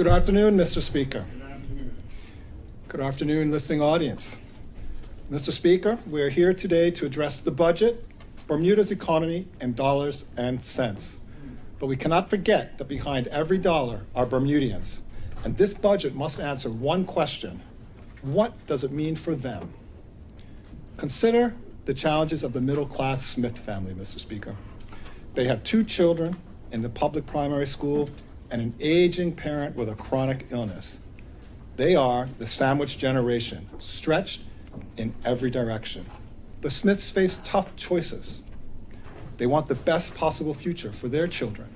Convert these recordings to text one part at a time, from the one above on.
Good afternoon, Mr. Speaker. Good afternoon, listening audience. Mr. Speaker, we are here today to address the budget, Bermuda's economy, and dollars and cents. But we cannot forget that behind every dollar are Bermudians. And this budget must answer one question: what does it mean for them? Consider the challenges of the middle-class Smith family, Mr. Speaker. They have 2 children in the public primary school and an aging parent with a chronic illness. They are the sandwich generation, stretched in every direction. The Smiths face tough choices. They want the best possible future for their children,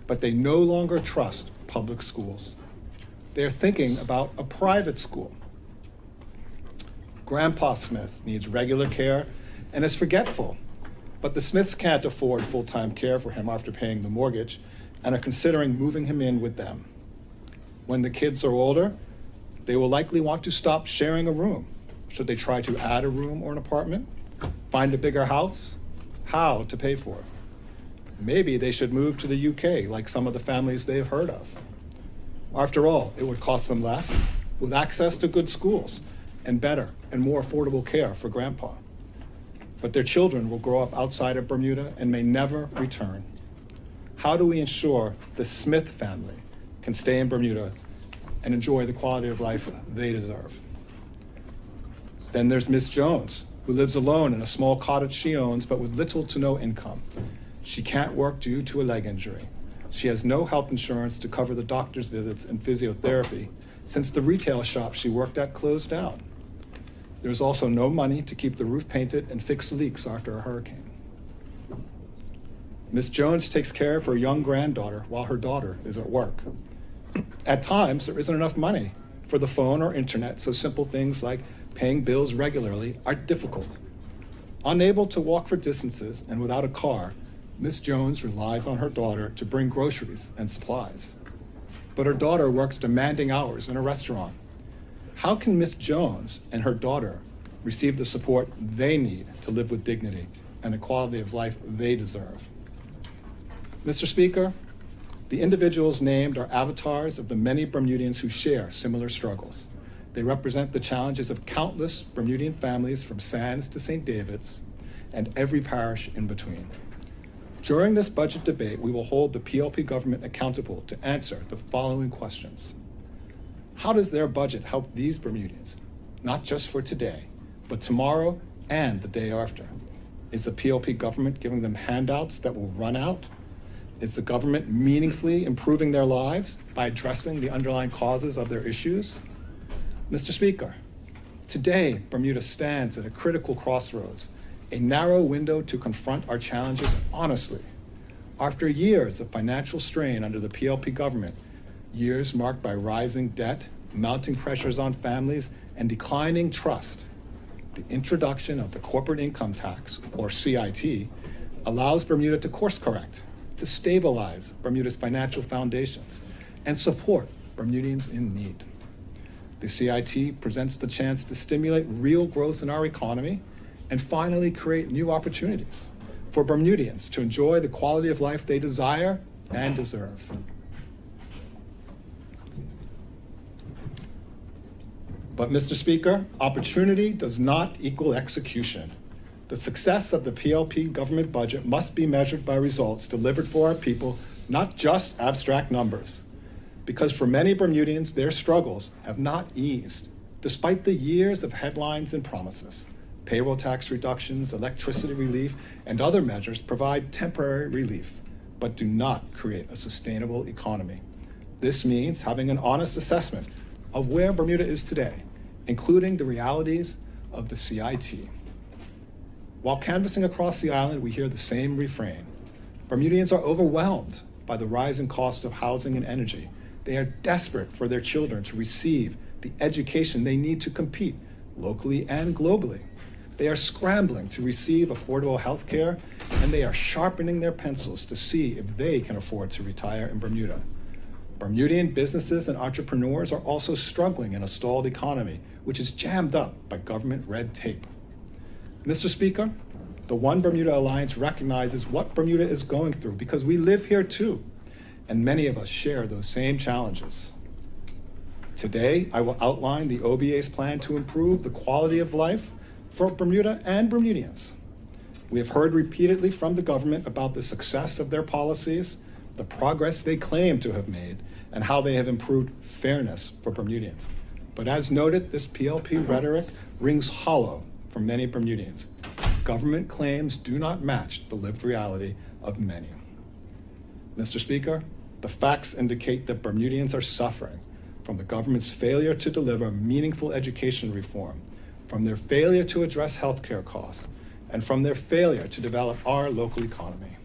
but they no longer trust public schools. They're thinking about a private school. Grandpa Smith needs regular care and is forgetful, but the Smiths can't afford full-time care for him after paying the mortgage and are considering moving him in with them. When the kids are older, they will likely want to stop sharing a room. Should they try to add a room or an apartment? Find a bigger house? How to pay for it? Maybe they should move to the UK like some of the families they've heard of. After all, it would cost them less, with access to good schools and better and more affordable care for Grandpa. But their children will grow up outside of Bermuda and may never return. How do we ensure the Smith family can stay in Bermuda and enjoy the quality of life they deserve? Then there's Miss Jones, who lives alone in a small cottage she owns, but with little to no income. She can't work due to a leg injury. She has no health insurance to cover the doctor's visits and physiotherapy since the retail shop she worked at closed down. There's also no money to keep the roof painted and fix leaks after a hurricane. Miss Jones takes care of her young granddaughter while her daughter is at work. At times, there isn't enough money for the phone or internet, so simple things like paying bills regularly are difficult. Unable to walk for distances and without a car, Miss Jones relies on her daughter to bring groceries and supplies. But her daughter works demanding hours in a restaurant. How can Miss Jones and her daughter receive the support they need to live with dignity and the quality of life they deserve? Mr. Speaker, the individuals named are avatars of the many Bermudians who share similar struggles. They represent the challenges of countless Bermudian families from Sands to St. David's and every parish in between. During this budget debate, we will hold the PLP government accountable to answer the following questions. How does their budget help these Bermudians, not just for today, but tomorrow and the day after? Is the PLP government giving them handouts that will run out? Is the government meaningfully improving their lives by addressing the underlying causes of their issues? Mr. Speaker, today Bermuda stands at a critical crossroads, a narrow window to confront our challenges honestly. After years of financial strain under the PLP government, years marked by rising debt, mounting pressures on families, and declining trust, the introduction of the corporate income tax, or CIT, allows Bermuda to course correct, to stabilize Bermuda's financial foundations, and support Bermudians in need. The CIT presents the chance to stimulate real growth in our economy and finally create new opportunities for Bermudians to enjoy the quality of life they desire and deserve. But Mr. Speaker, opportunity does not equal execution. The success of the PLP government budget must be measured by results delivered for our people, not just abstract numbers. Because for many Bermudians, their struggles have not eased, despite the years of headlines and promises. Payroll tax reductions, electricity relief, and other measures provide temporary relief, but do not create a sustainable economy. This means having an honest assessment of where Bermuda is today, including the realities of the CIT. While canvassing across the island, we hear the same refrain. Bermudians are overwhelmed by the rising cost of housing and energy. They are desperate for their children to receive the education they need to compete locally and globally. They are scrambling to receive affordable health care, and they are sharpening their pencils to see if they can afford to retire in Bermuda. Bermudian businesses and entrepreneurs are also struggling in a stalled economy, which is jammed up by government red tape. Mr. Speaker, the One Bermuda Alliance recognizes what Bermuda is going through because we live here too. and many of us share those same challenges. Today, I will outline the OBA's plan to improve the quality of life for Bermuda and Bermudians. We have heard repeatedly from the government about the success of their policies, the progress they claim to have made, and how they have improved fairness for Bermudians. But as noted, this PLP rhetoric rings hollow for many Bermudians. Government claims do not match the lived reality of many. Mr. Speaker, the facts indicate that Bermudians are suffering from the government's failure to deliver meaningful education reform, from their failure to address healthcare costs, and from their failure to develop our local economy.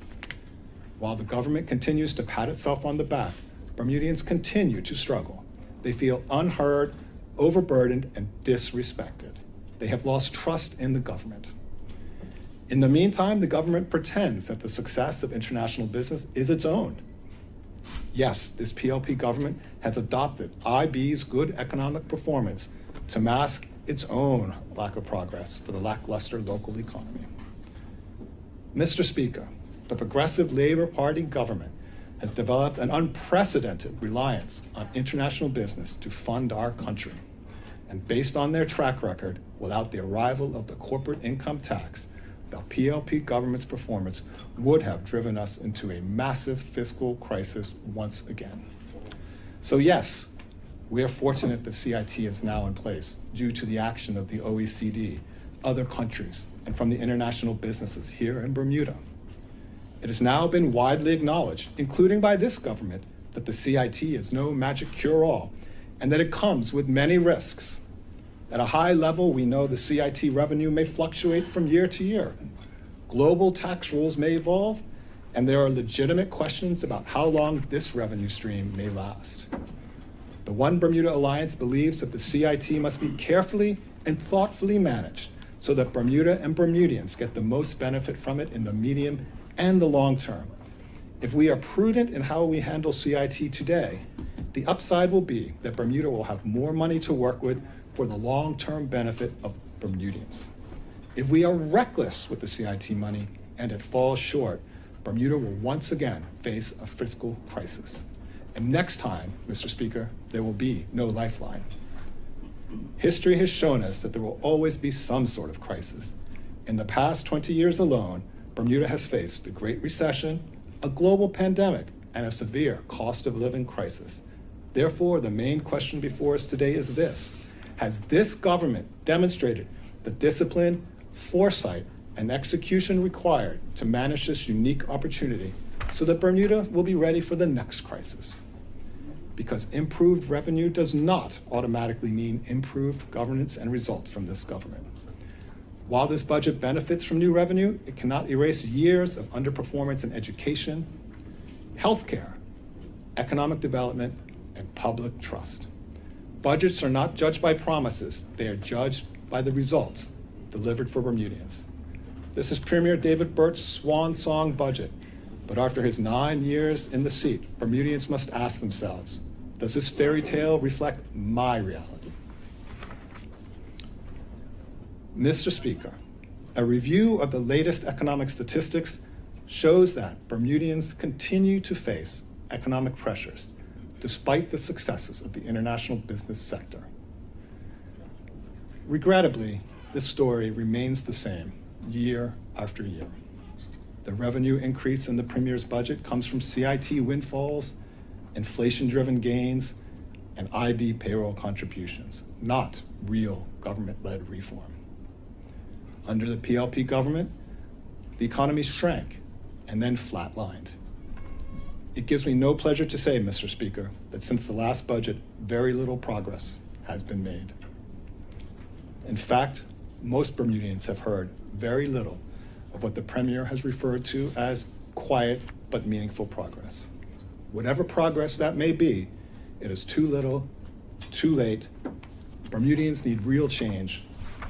While the government continues to pat itself on the back, Bermudians continue to struggle. They feel unheard, overburdened, and disrespected. They have lost trust in the government. In the meantime, the government pretends that the success of international business is its own. Yes, this PLP government has adopted IB's good economic performance to mask its own lack of progress for the lackluster local economy. Mr. Speaker, the Progressive Labor Party government has developed an unprecedented reliance on international business to fund our country. And based on their track record, without the arrival of the corporate income tax, the PLP government's performance would have driven us into a massive fiscal crisis once again. So yes, we are fortunate that CIT is now in place due to the action of the OECD, other countries, and from the international businesses here in Bermuda. It has now been widely acknowledged, including by this government, that the CIT is no magic cure-all and that it comes with many risks. At a high level, we know the CIT revenue may fluctuate from year to year. Global tax rules may evolve, and there are legitimate questions about how long this revenue stream may last. The One Bermuda Alliance believes that the CIT must be carefully and thoughtfully managed so that Bermuda and Bermudians get the most benefit from it in the medium and the long term. If we are prudent in how we handle CIT today, the upside will be that Bermuda will have more money to work with for the long-term benefit of Bermudians. If we are reckless with the CIT money and it falls short, Bermuda will once again face a fiscal crisis. And next time, Mr. Speaker, there will be no lifeline. History has shown us that there will always be some sort of crisis. In the past 20 years alone, Bermuda has faced the Great Recession, a global pandemic, and a severe cost of living crisis. Therefore, the main question before us today is this: has this government demonstrated the discipline, foresight, and execution required to manage this unique opportunity so that Bermuda will be ready for the next crisis? Because improved revenue does not automatically mean improved governance and results from this government. While this budget benefits from new revenue, it cannot erase years of underperformance in education, healthcare, economic development, and public trust. Budgets are not judged by promises, they are judged by the results delivered for Bermudians. This is Premier David Burt's swan song budget, but after his 9 years in the seat, Bermudians must ask themselves, does this fairy tale reflect my reality? Mr. Speaker, a review of the latest economic statistics shows that Bermudians continue to face economic pressures despite the successes of the international business sector. Regrettably, this story remains the same year after year. The revenue increase in the Premier's budget comes from CIT windfalls, inflation-driven gains, and IB payroll contributions, not real government-led reform. Under the PLP government, the economy shrank and then flatlined. It gives me no pleasure to say, Mr. Speaker, that since the last budget, very little progress has been made. In fact, most Bermudians have heard very little of what the Premier has referred to as quiet but meaningful progress. Whatever progress that may be, it is too little, too late. Bermudians need real change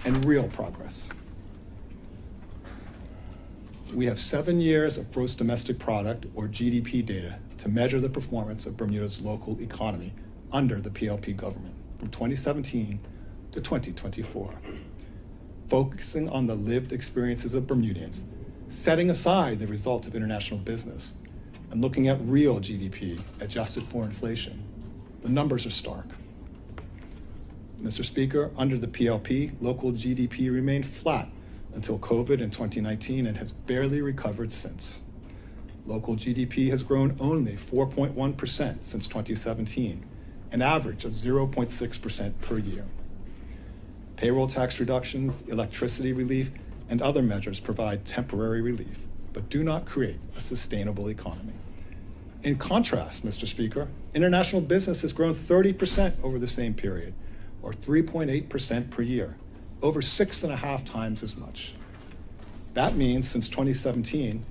and real progress. We have 7 years of gross domestic product, or GDP data, to measure the performance of Bermuda's local economy under the PLP government from 2017 to 2024. Focusing on the lived experiences of Bermudians, setting aside the results of international business, and looking at real GDP adjusted for inflation, the numbers are stark. Mr. Speaker, under the PLP, local GDP remained flat until COVID in 2019 and has barely recovered since. Local GDP has grown only 4.1% since 2017, an average of 0.6% per year. Payroll tax reductions, electricity relief, and other measures provide temporary relief, but do not create a sustainable economy. In contrast, Mr. Speaker, international business has grown 30% over the same period, or 3.8% per year, over 6.5 times as much. That means since 2017,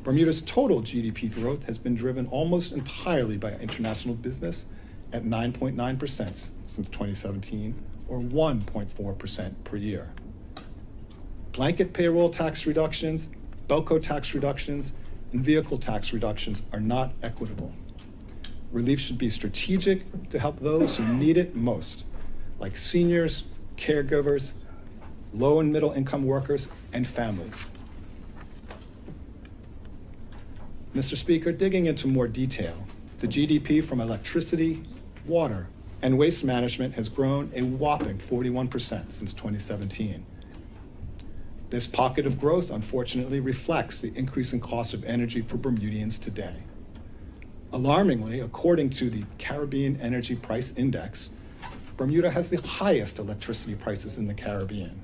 Bermuda's total GDP growth has been driven almost entirely by international business at 9.9% since 2017, or 1.4% per year. Blanket payroll tax reductions, BELCO tax reductions, and vehicle tax reductions are not equitable. Relief should be strategic to help those who need it most, like seniors, caregivers, low and middle income workers, and families. Mr. Speaker, digging into more detail, the GDP from electricity, water, and waste management has grown a whopping 41% since 2017. This pocket of growth, unfortunately, reflects the increasing cost of energy for Bermudians today. Alarmingly, according to the Caribbean Energy Price Index, Bermuda has the highest electricity prices in the Caribbean.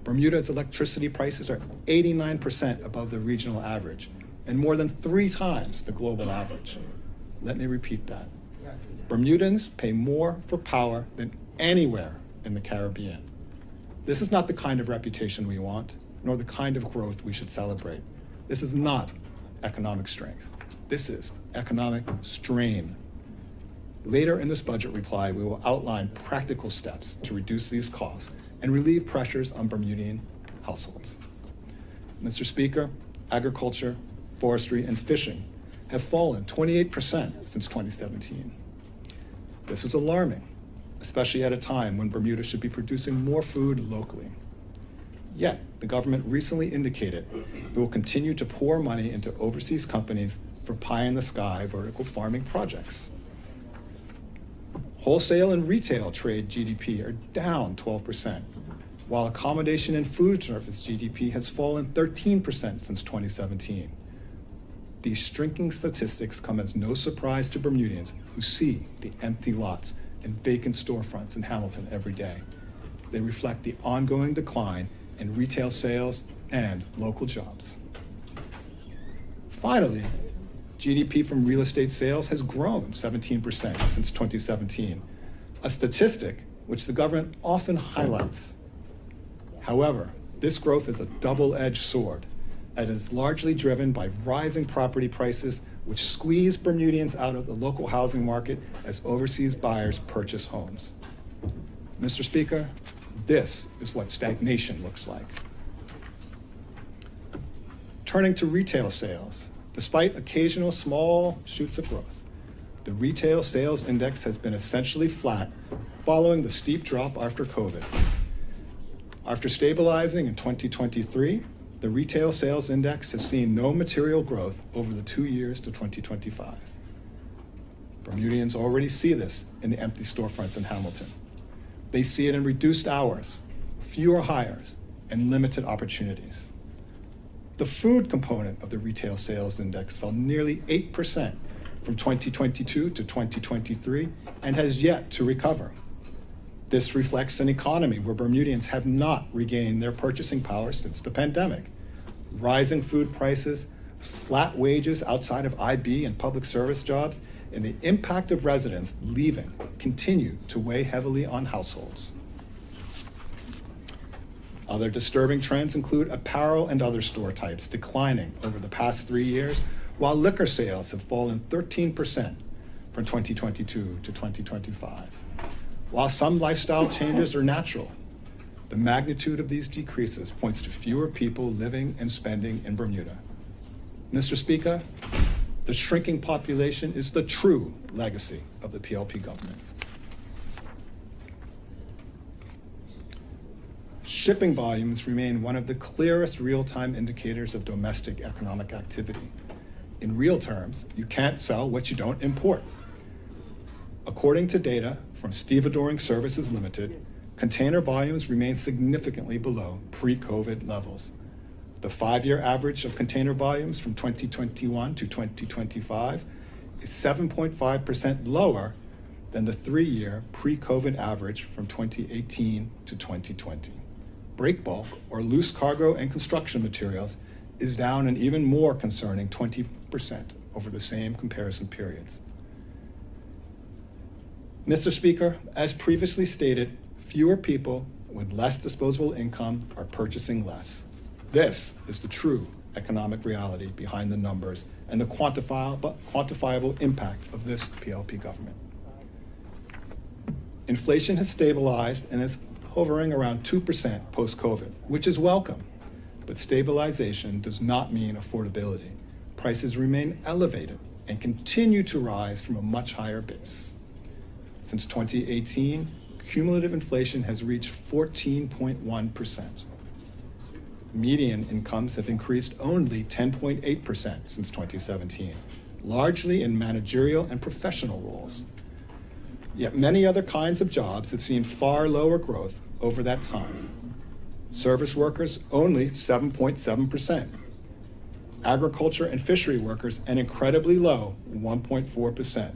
Bermuda's electricity prices are 89% above the regional average and more than 3 times the global average. Let me repeat that. Bermudans pay more for power than anywhere in the Caribbean. This is not the kind of reputation we want, nor the kind of growth we should celebrate. This is not economic strength. This is economic strain. Later in this budget reply, we will outline practical steps to reduce these costs and relieve pressures on Bermudian households. Mr. Speaker, agriculture, forestry, and fishing have fallen 28% since 2017. This is alarming, especially at a time when Bermuda should be producing more food locally. Yet, the government recently indicated it will continue to pour money into overseas companies for pie-in-the-sky vertical farming projects. Wholesale and retail trade GDP are down 12%, while accommodation and food service GDP has fallen 13% since 2017. These shrinking statistics come as no surprise to Bermudians who see the empty lots and vacant storefronts in Hamilton every day. They reflect the ongoing decline in retail sales and local jobs. Finally, GDP from real estate sales has grown 17% since 2017, a statistic which the government often highlights. However, this growth is a double-edged sword and is largely driven by rising property prices, which squeeze Bermudians out of the local housing market as overseas buyers purchase homes. Mr. Speaker, this is what stagnation looks like. Turning to retail sales, despite occasional small shoots of growth, the retail sales index has been essentially flat following the steep drop after COVID. After stabilizing in 2023, the retail sales index has seen no material growth over the 2 years to 2025. Bermudians already see this in the empty storefronts in Hamilton. They see it in reduced hours, fewer hires, and limited opportunities. The food component of the retail sales index fell nearly 8% from 2022 to 2023 and has yet to recover. This reflects an economy where Bermudians have not regained their purchasing power since the pandemic. Rising food prices, flat wages outside of IB and public service jobs, and the impact of residents leaving continue to weigh heavily on households. Other disturbing trends include apparel and other store types declining over the past 3 years, while liquor sales have fallen 13% from 2022 to 2025. While some lifestyle changes are natural, the magnitude of these decreases points to fewer people living and spending in Bermuda. Mr. Speaker, the shrinking population is the true legacy of the PLP government. Shipping volumes remain one of the clearest real-time indicators of domestic economic activity. In real terms, you can't sell what you don't import. According to data from Stevedoring Services Limited, container volumes remain significantly below pre-COVID levels. The 5-year average of container volumes from 2021 to 2025 is 7.5% lower than the 3-year pre-COVID average from 2018 to 2020. Break bulk, or loose cargo and construction materials, is down an even more concerning 20% over the same comparison periods. Mr. Speaker, as previously stated, fewer people with less disposable income are purchasing less. This is the true economic reality behind the numbers and the quantifiable impact of this PLP government. Inflation has stabilized and is hovering around 2% post-COVID, which is welcome, but stabilization does not mean affordability. Prices remain elevated and continue to rise from a much higher base. Since 2018, cumulative inflation has reached 14.1%. Median incomes have increased only 10.8% since 2017, largely in managerial and professional roles. Yet many other kinds of jobs have seen far lower growth over that time. Service workers only 7.7%. Agriculture and fishery workers an incredibly low 1.4%.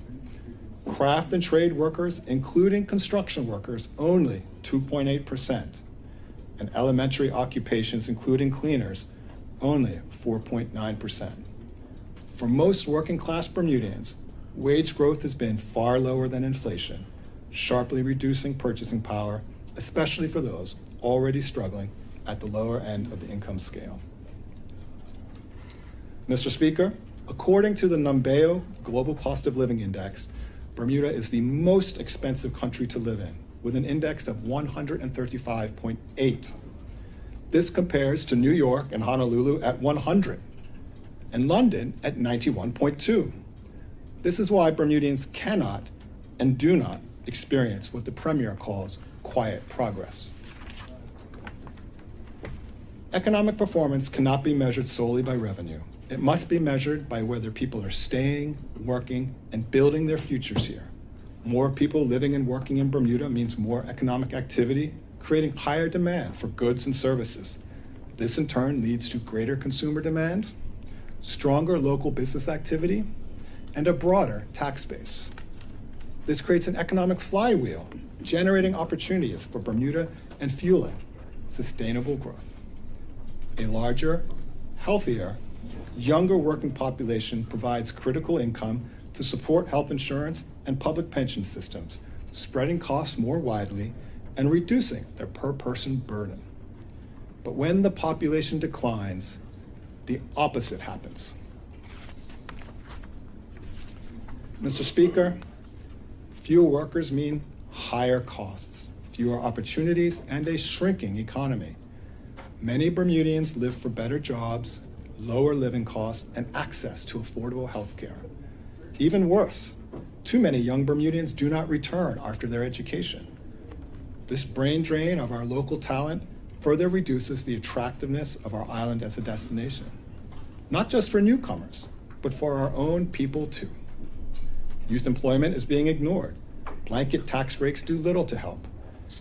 Craft and trade workers, including construction workers, only 2.8%. And elementary occupations, including cleaners, only 4.9%. For most working class Bermudians, wage growth has been far lower than inflation, sharply reducing purchasing power, especially for those already struggling at the lower end of the income scale. Mr. Speaker, according to the Numbeo Global Cost of Living Index, Bermuda is the most expensive country to live in, with an index of 135.8. This compares to New York and Honolulu at 100, and London at 91.2. This is why Bermudians cannot and do not experience what the Premier calls quiet progress. Economic performance cannot be measured solely by revenue. It must be measured by whether people are staying, working, and building their futures here. More people living and working in Bermuda means more economic activity, creating higher demand for goods and services. This in turn leads to greater consumer demand, stronger local business activity, and a broader tax base. This creates an economic flywheel, generating opportunities for Bermuda and fueling sustainable growth. A larger, healthier, younger working population provides critical income to support health insurance and public pension systems, spreading costs more widely and reducing their per-person burden. But when the population declines, the opposite happens. Mr. Speaker, fewer workers mean higher costs, fewer opportunities, and a shrinking economy. Many Bermudians live for better jobs, lower living costs, and access to affordable health care. Even worse, too many young Bermudians do not return after their education. This brain drain of our local talent further reduces the attractiveness of our island as a destination, not just for newcomers, but for our own people too. Youth employment is being ignored. Blanket tax breaks do little to help.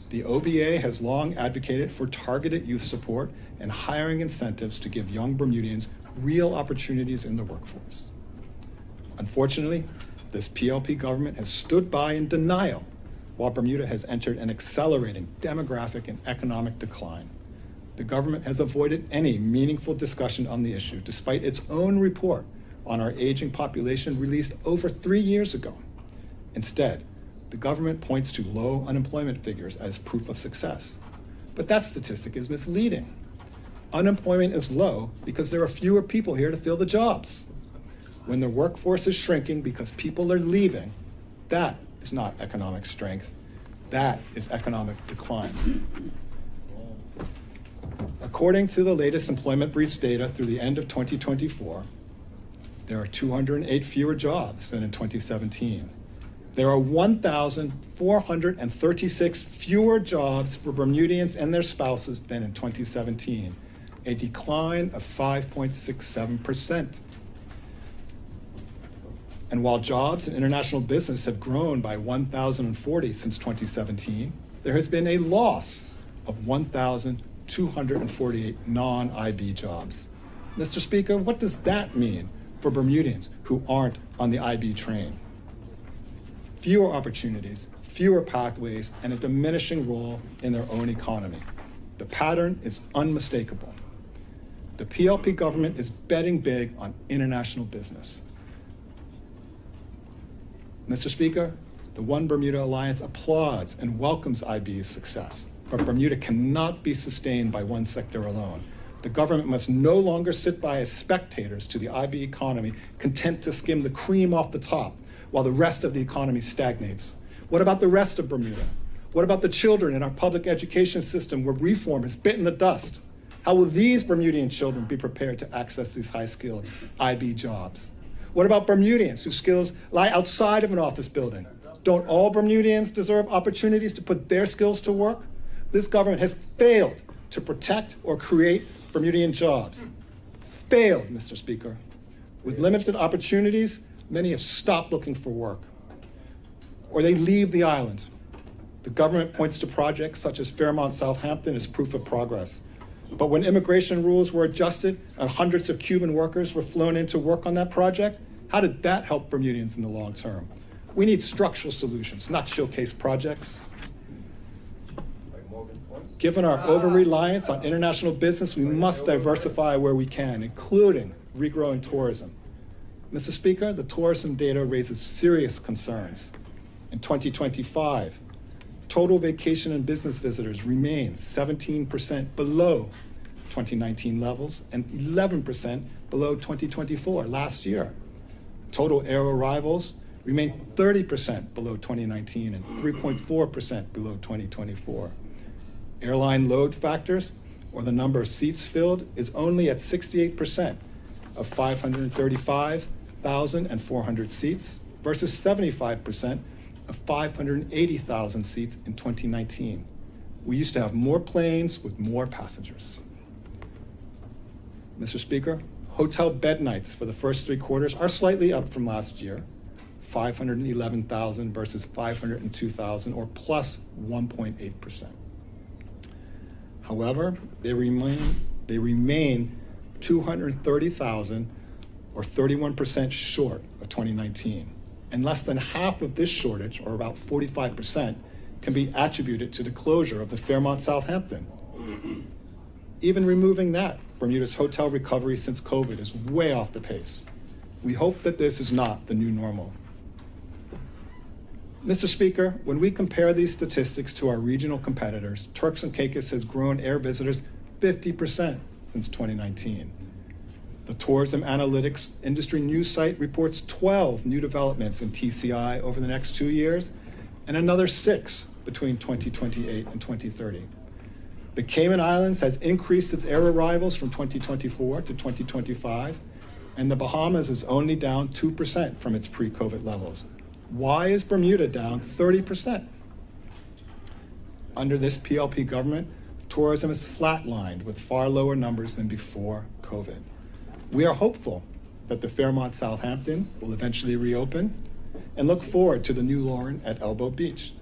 The OBA has long advocated for targeted youth support and hiring incentives to give young Bermudians real opportunities in the workforce. Unfortunately, this PLP government has stood by in denial while Bermuda has entered an accelerating demographic and economic decline. The government has avoided any meaningful discussion on the issue, despite its own report on our aging population released over 3 years ago. Instead, the government points to low unemployment figures as proof of success. But that statistic is misleading. Unemployment is low because there are fewer people here to fill the jobs. When the workforce is shrinking because people are leaving, that is not economic strength. That is economic decline. According to the latest employment briefs data through the end of 2024, there are 208 fewer jobs than in 2017. There are 1,436 fewer jobs for Bermudians and their spouses than in 2017, a decline of 5.67%. And while jobs in international business have grown by 1,040 since 2017, there has been a loss of 1,248 non-IB jobs. Mr. Speaker, what does that mean for Bermudians who aren't on the IB train? Fewer opportunities, fewer pathways, and a diminishing role in their own economy. The pattern is unmistakable. The PLP government is betting big on international business. Mr. Speaker, the One Bermuda Alliance applauds and welcomes IB's success, but Bermuda cannot be sustained by one sector alone. The government must no longer sit by as spectators to the IB economy, content to skim the cream off the top while the rest of the economy stagnates. What about the rest of Bermuda? What about the children in our public education system where reform has bitten the dust? How will these Bermudian children be prepared to access these high-skilled IB jobs? What about Bermudians whose skills lie outside of an office building? Don't all Bermudians deserve opportunities to put their skills to work? This government has failed to protect or create Bermudian jobs. Failed, Mr. Speaker. With limited opportunities, many have stopped looking for work, or they leave the island. The government points to projects such as Fairmont Southampton as proof of progress. But when immigration rules were adjusted and hundreds of Cuban workers were flown in to work on that project, how did that help Bermudians in the long term? We need structural solutions, not showcase projects. Given our over-reliance on international business, we must diversify where we can, including regrowing tourism. Mr. Speaker, the tourism data raises serious concerns. In 2025, total vacation and business visitors remain 17% below 2019 levels and 11% below 2024 last year. Total air arrivals remain 30% below 2019 and 3.4% below 2024. Airline load factors, or the number of seats filled, is only at 68% of 535,400 seats versus 75% of 580,000 seats in 2019. We used to have more planes with more passengers. Mr. Speaker, hotel bed nights for the first 3 quarters are slightly up from last year, 511,000 versus 502,000, or plus 1.8%. However, they remain 230,000, or 31% short of 2019. And less than half of this shortage, or about 45%, can be attributed to the closure of the Fairmont Southampton. Even removing that, Bermuda's hotel recovery since COVID is way off the pace. We hope that this is not the new normal. Mr. Speaker, when we compare these statistics to our regional competitors, Turks and Caicos has grown air visitors 50% since 2019. The Tourism Analytics Industry News site reports 12 new developments in TCI over the next 2 years and another 6 between 2028 and 2030. The Cayman Islands has increased its air arrivals from 2024 to 2025, and the Bahamas is only down 2% from its pre-COVID levels. Why is Bermuda down 30%? Under this PLP government, tourism is flatlined with far lower numbers than before COVID. We are hopeful that the Fairmont Southampton will eventually reopen and look forward to the new Lauren at Elbow Beach.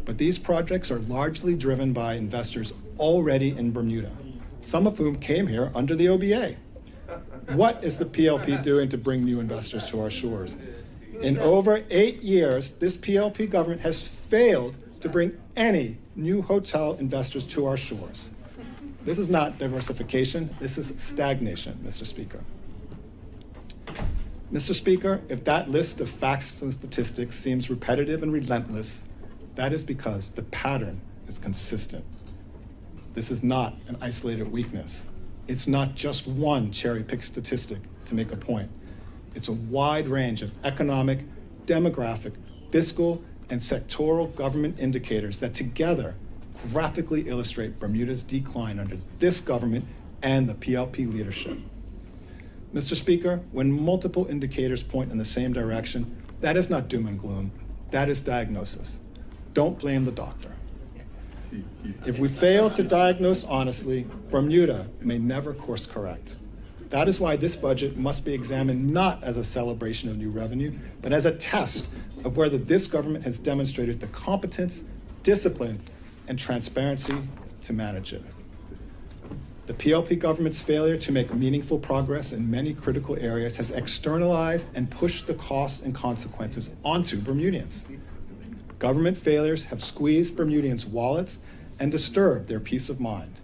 But these projects are largely driven by investors already in Bermuda, some of whom came here under the OBA. What is the PLP doing to bring new investors to our shores? In over 8 years, this PLP government has failed to bring any new hotel investors to our shores. This is not diversification, this is stagnation, Mr. Speaker. Mr. Speaker, if that list of facts and statistics seems repetitive and relentless, that is because the pattern is consistent. This is not an isolated weakness. It's not just one cherry-picked statistic to make a point. It's a wide range of economic, demographic, fiscal, and sectoral government indicators that together graphically illustrate Bermuda's decline under this government and the PLP leadership. Mr. Speaker, when multiple indicators point in the same direction, that is not doom and gloom, that is diagnosis. Don't blame the doctor. If we fail to diagnose honestly, Bermuda may never course correct. That is why this budget must be examined not as a celebration of new revenue, but as a test of whether this government has demonstrated the competence, discipline, and transparency to manage it. The PLP government's failure to make meaningful progress in many critical areas has externalized and pushed the costs and consequences onto Bermudians. Government failures have squeezed Bermudians' wallets and disturbed their peace of mind.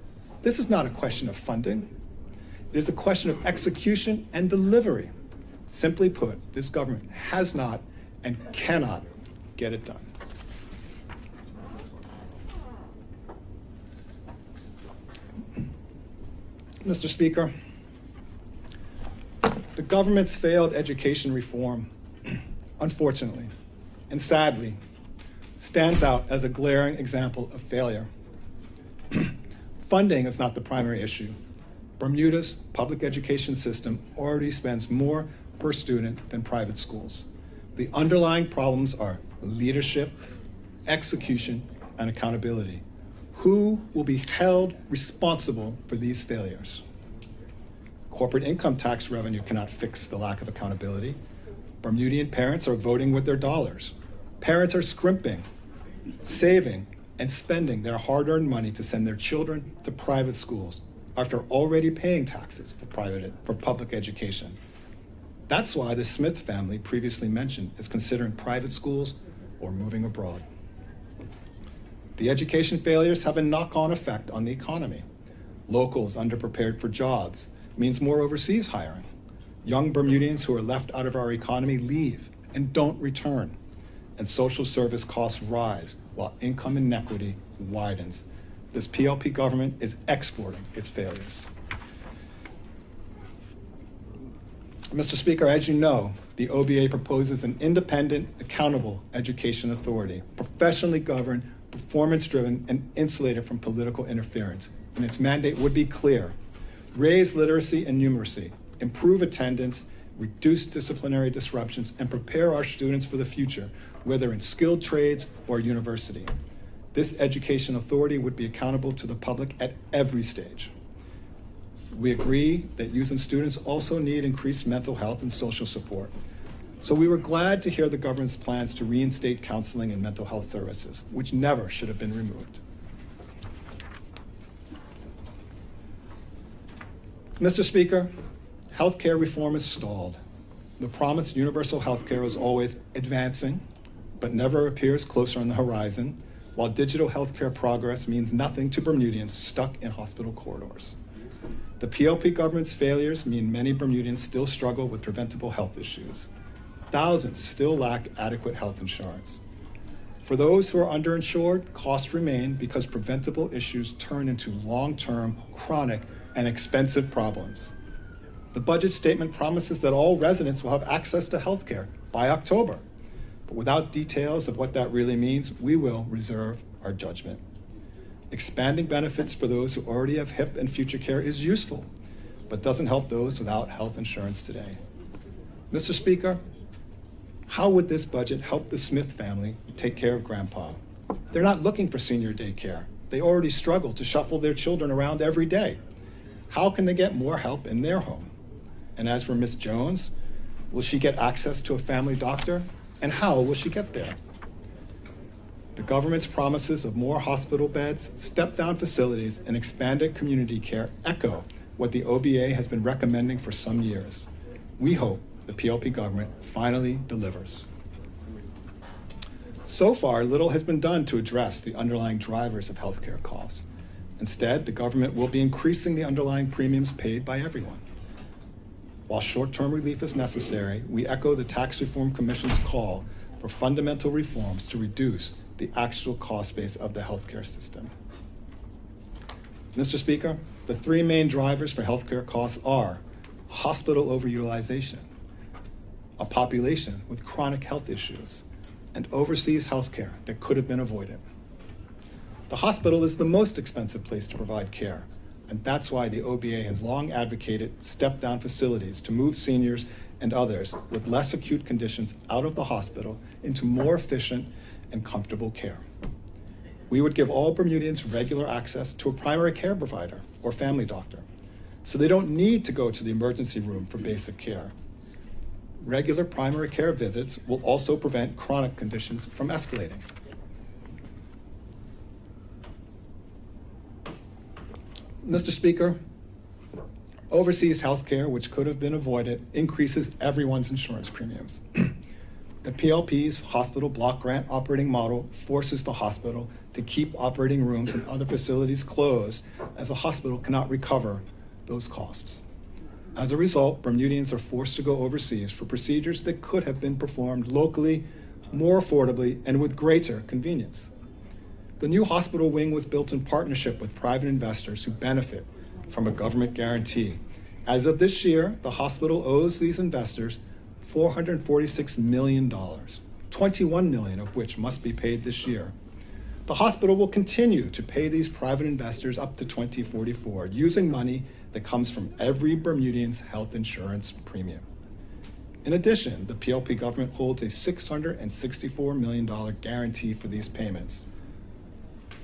This is not a question of funding. It is a question of execution and delivery. Simply put, this government has not and cannot get it done. Mr. Speaker, the government's failed education reform, unfortunately and sadly, stands out as a glaring example of failure. Funding is not the primary issue. Bermuda's public education system already spends more per student than private schools. The underlying problems are leadership, execution, and accountability. Who will be held responsible for these failures? Corporate income tax revenue cannot fix the lack of accountability. Bermudian parents are voting with their dollars. Parents are scrimping, saving, and spending their hard-earned money to send their children to private schools after already paying taxes for public education. That's why the Smith family previously mentioned is considering private schools or moving abroad. The education failures have a knock-on effect on the economy. Locals underprepared for jobs means more overseas hiring. Young Bermudians who are left out of our economy leave and don't return. And social service costs rise while income inequity widens. This PLP government is exporting its failures. Mr. Speaker, as you know, the OBA proposes an independent, accountable education authority, professionally governed, performance-driven, and insulated from political interference. And its mandate would be clear: raise literacy and numeracy, improve attendance, reduce disciplinary disruptions, and prepare our students for the future, whether in skilled trades or university. This education authority would be accountable to the public at every stage. We agree that youth and students also need increased mental health and social support. So we were glad to hear the government's plans to reinstate counseling and mental health services, which never should have been removed. Mr. Speaker, healthcare reform is stalled. The promised universal healthcare is always advancing, but never appears closer on the horizon, while digital healthcare progress means nothing to Bermudians stuck in hospital corridors. The PLP government's failures mean many Bermudians still struggle with preventable health issues. Thousands still lack adequate health insurance. For those who are underinsured, costs remain because preventable issues turn into long-term, chronic, and expensive problems. The budget statement promises that all residents will have access to health care by October. But without details of what that really means, we will reserve our judgment. Expanding benefits for those who already have HIP and future care is useful, but doesn't help those without health insurance today. Mr. Speaker, how would this budget help the Smith family take care of Grandpa? They're not looking for senior day care. They already struggle to shuffle their children around every day. How can they get more help in their home? And as for Miss Jones, will she get access to a family doctor? And how will she get there? The government's promises of more hospital beds, step-down facilities, and expanded community care echo what the OBA has been recommending for some years. We hope the PLP government finally delivers. So far, little has been done to address the underlying drivers of healthcare costs. Instead, the government will be increasing the underlying premiums paid by everyone. While short-term relief is necessary, we echo the Tax Reform Commission's call for fundamental reforms to reduce the actual cost base of the healthcare system. Mr. Speaker, the three main drivers for healthcare costs are hospital overutilization, a population with chronic health issues, and overseas healthcare that could have been avoided. The hospital is the most expensive place to provide care, and that's why the OBA has long advocated step-down facilities to move seniors and others with less acute conditions out of the hospital into more efficient and comfortable care. We would give all Bermudians regular access to a primary care provider or family doctor. so they don't need to go to the emergency room for basic care. Regular primary care visits will also prevent chronic conditions from escalating. Mr. Speaker, overseas health care, which could have been avoided, increases everyone's insurance premiums. The PLP's hospital block grant operating model forces the hospital to keep operating rooms and other facilities closed, as the hospital cannot recover those costs. As a result, Bermudians are forced to go overseas for procedures that could have been performed locally, more affordably, and with greater convenience. The new hospital wing was built in partnership with private investors who benefit from a government guarantee. As of this year, the hospital owes these investors $446 million, $21 million of which must be paid this year. The hospital will continue to pay these private investors up to 2044, using money that comes from every Bermudian's health insurance premium. In addition, the PLP government holds a $664 million guarantee for these payments.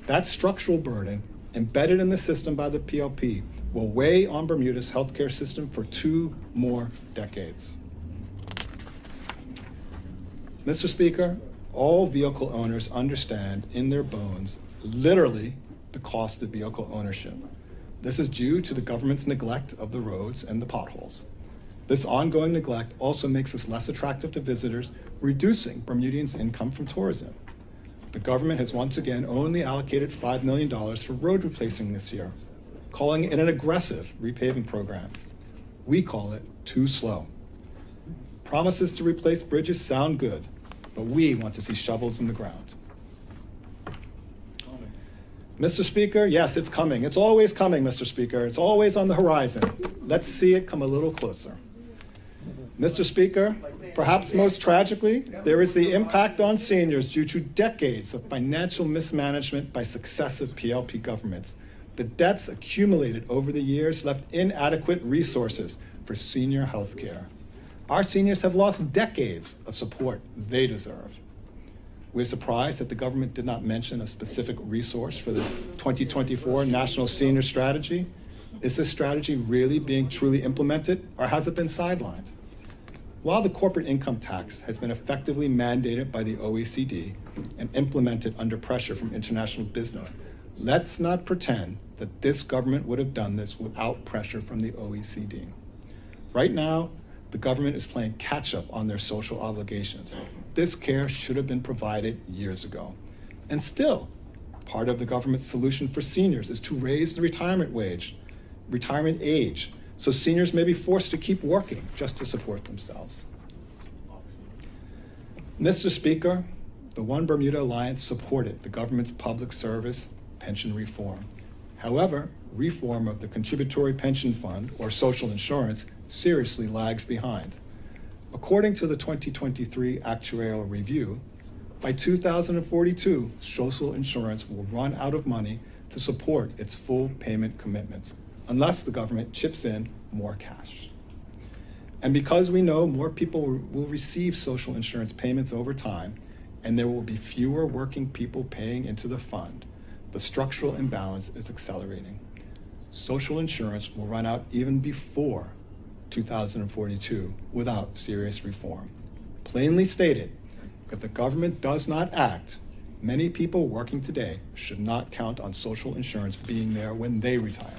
That structural burden, embedded in the system by the PLP, will weigh on Bermuda's healthcare system for 2 more decades. Mr. Speaker, all vehicle owners understand in their bones, literally, the cost of vehicle ownership. This is due to the government's neglect of the roads and the potholes. This ongoing neglect also makes us less attractive to visitors, reducing Bermudians' income from tourism. The government has once again only allocated $5 million for road replacing this year, calling it an aggressive repaving program. We call it too slow. Promises to replace bridges sound good, but we want to see shovels in the ground. Mr. Speaker, yes, it's coming. It's always coming, Mr. Speaker. It's always on the horizon. Let's see it come a little closer. Mr. Speaker, perhaps most tragically, there is the impact on seniors due to decades of financial mismanagement by successive PLP governments. The debts accumulated over the years left inadequate resources for senior health care. Our seniors have lost decades of support they deserve. We're surprised that the government did not mention a specific resource for the 2024 National Senior Strategy. Is this strategy really being truly implemented, or has it been sidelined? While the corporate income tax has been effectively mandated by the OECD and implemented under pressure from international business, let's not pretend that this government would have done this without pressure from the OECD. Right now, the government is playing catch-up on their social obligations. This care should have been provided years ago. And still, part of the government's solution for seniors is to raise the retirement age, so seniors may be forced to keep working just to support themselves. Mr. Speaker, the One Bermuda Alliance supported the government's public service pension reform. However, reform of the contributory pension fund, or social insurance, seriously lags behind. According to the 2023 actuarial review, by 2042, social insurance will run out of money to support its full payment commitments, unless the government chips in more cash. And because we know more people will receive social insurance payments over time, and there will be fewer working people paying into the fund, the structural imbalance is accelerating. Social insurance will run out even before 2042 without serious reform. Plainly stated, if the government does not act, many people working today should not count on social insurance being there when they retire.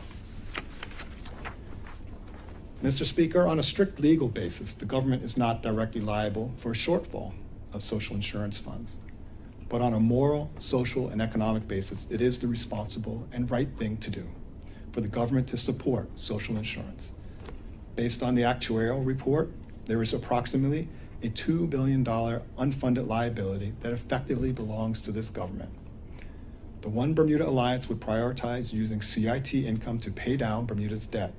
Mr. Speaker, on a strict legal basis, the government is not directly liable for a shortfall of social insurance funds. But on a moral, social, and economic basis, it is the responsible and right thing to do for the government to support social insurance. Based on the actuarial report, there is approximately a $2 billion unfunded liability that effectively belongs to this government. The One Bermuda Alliance would prioritize using CIT income to pay down Bermuda's debt,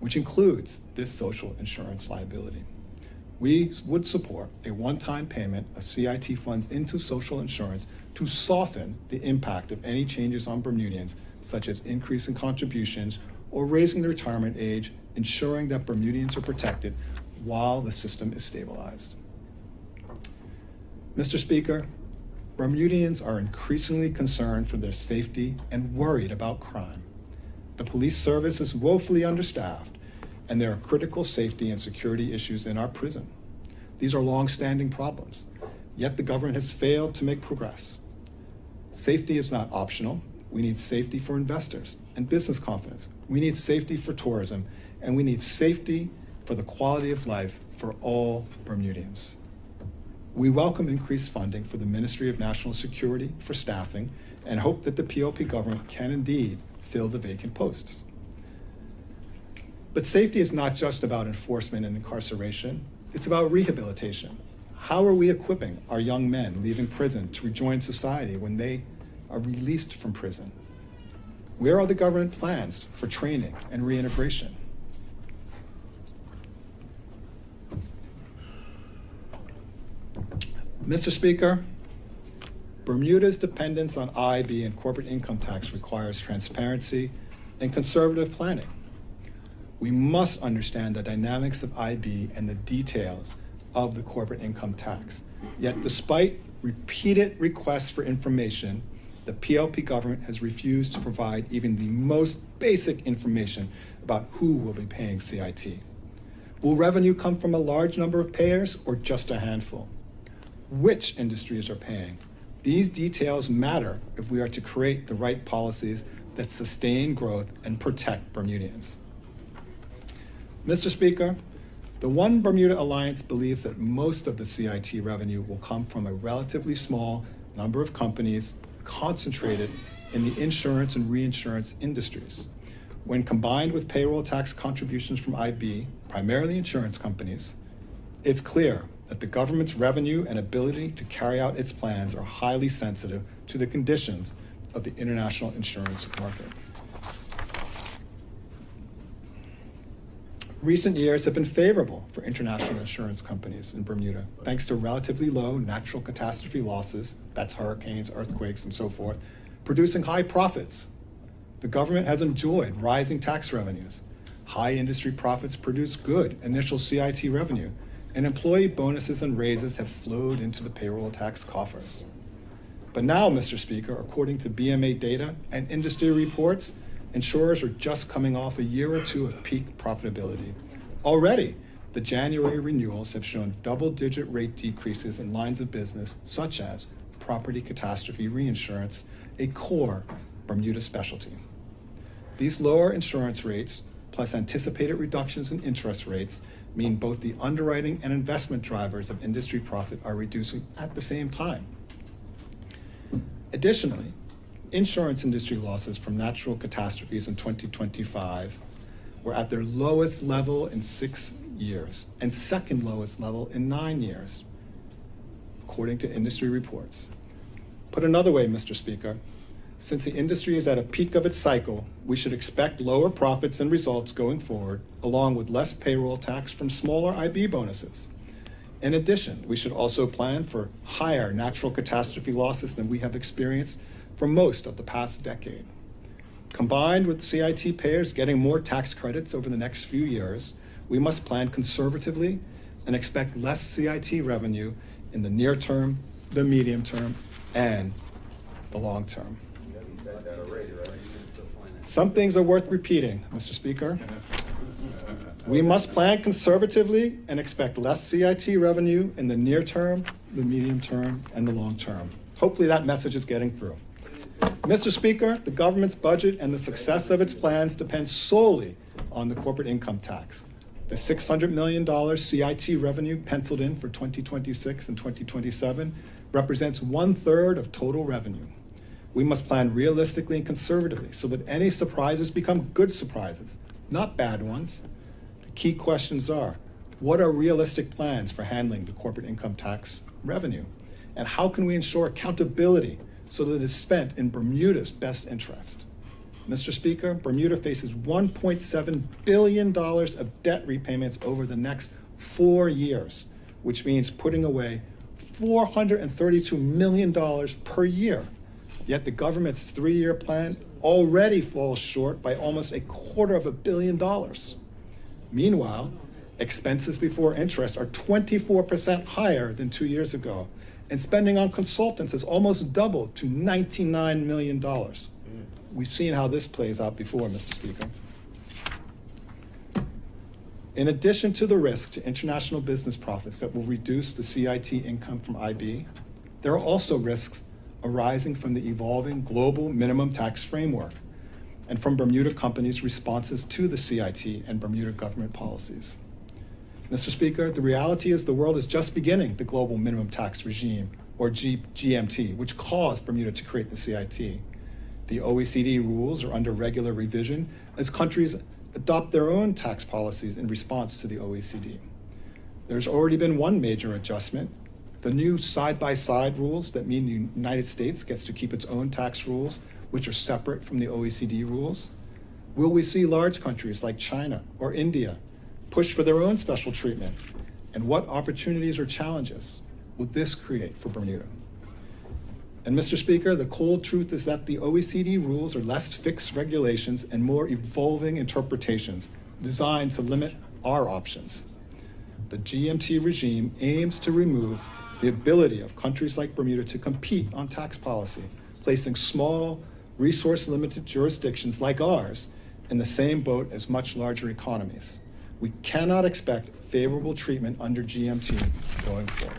which includes this social insurance liability. We would support a one-time payment of CIT funds into social insurance to soften the impact of any changes on Bermudians, such as increasing contributions or raising the retirement age, ensuring that Bermudians are protected while the system is stabilized. Mr. Speaker, Bermudians are increasingly concerned for their safety and worried about crime. The police service is woefully understaffed, and there are critical safety and security issues in our prison. These are long-standing problems, yet the government has failed to make progress. Safety is not optional. We need safety for investors and business confidence. We need safety for tourism, and we need safety for the quality of life for all Bermudians. We welcome increased funding for the Ministry of National Security for staffing and hope that the PLP government can indeed fill the vacant posts. But safety is not just about enforcement and incarceration, it's about rehabilitation. How are we equipping our young men leaving prison to rejoin society when they are released from prison? Where are the government plans for training and reintegration? Mr. Speaker, Bermuda's dependence on IB and corporate income tax requires transparency and conservative planning. We must understand the dynamics of IB and the details of the corporate income tax. Yet despite repeated requests for information, the PLP government has refused to provide even the most basic information about who will be paying CIT. Will revenue come from a large number of payers or just a handful? Which industries are paying? These details matter if we are to create the right policies that sustain growth and protect Bermudians. Mr. Speaker, the One Bermuda Alliance believes that most of the CIT revenue will come from a relatively small number of companies concentrated in the insurance and reinsurance industries. When combined with payroll tax contributions from IB, primarily insurance companies, it's clear that the government's revenue and ability to carry out its plans are highly sensitive to the conditions of the international insurance market. Recent years have been favorable for international insurance companies in Bermuda, thanks to relatively low natural catastrophe losses, that's hurricanes, earthquakes, and so forth, producing high profits. The government has enjoyed rising tax revenues. High industry profits produce good initial CIT revenue, and employee bonuses and raises have flowed into the payroll tax coffers. But now, Mr. Speaker, according to BMA data and industry reports, insurers are just coming off a year or two of peak profitability. Already, the January renewals have shown double-digit rate decreases in lines of business such as property catastrophe reinsurance, a core Bermuda specialty. These lower insurance rates, plus anticipated reductions in interest rates, mean both the underwriting and investment drivers of industry profit are reducing at the same time. Additionally, insurance industry losses from natural catastrophes in 2025 were at their lowest level in 6 years and second lowest level in 9 years, according to industry reports. Put another way, Mr. Speaker, since the industry is at a peak of its cycle, we should expect lower profits and results going forward, along with less payroll tax from smaller IB bonuses. In addition, we should also plan for higher natural catastrophe losses than we have experienced for most of the past decade. Combined with CIT payers getting more tax credits over the next few years, we must plan conservatively and expect less CIT revenue in the near term, the medium term, and the long term. Some things are worth repeating, Mr. Speaker. We must plan conservatively and expect less CIT revenue in the near term, the medium term, and the long term. Hopefully that message is getting through. Mr. Speaker, the government's budget and the success of its plans depend solely on the corporate income tax. The $600 million CIT revenue penciled in for 2026 and 2027 represents 1/3 of total revenue. We must plan realistically and conservatively so that any surprises become good surprises, not bad ones. The key questions are, what are realistic plans for handling the corporate income tax revenue? And how can we ensure accountability so that it is spent in Bermuda's best interest? Mr. Speaker, Bermuda faces $1.7 billion of debt repayments over the next 4 years, which means putting away $432 million per year. Yet the government's 3-year plan already falls short by almost $250 million. Meanwhile, expenses before interest are 24% higher than 2 years ago, and spending on consultants has almost doubled to $99 million. We've seen how this plays out before, Mr. Speaker. In addition to the risk to international business profits that will reduce the CIT income from IB, there are also risks arising from the evolving global minimum tax framework and from Bermuda companies' responses to the CIT and Bermuda government policies. Mr. Speaker, the reality is the world is just beginning the global minimum tax regime, or GMT, which caused Bermuda to create the CIT. The OECD rules are under regular revision as countries adopt their own tax policies in response to the OECD. There's already been one major adjustment. The new side-by-side rules that mean the United States gets to keep its own tax rules, which are separate from the OECD rules. Will we see large countries like China or India push for their own special treatment? And what opportunities or challenges will this create for Bermuda? And Mr. Speaker, the cold truth is that the OECD rules are less fixed regulations and more evolving interpretations designed to limit our options. The GMT regime aims to remove the ability of countries like Bermuda to compete on tax policy, placing small, resource-limited jurisdictions like ours in the same boat as much larger economies. We cannot expect favorable treatment under GMT going forward.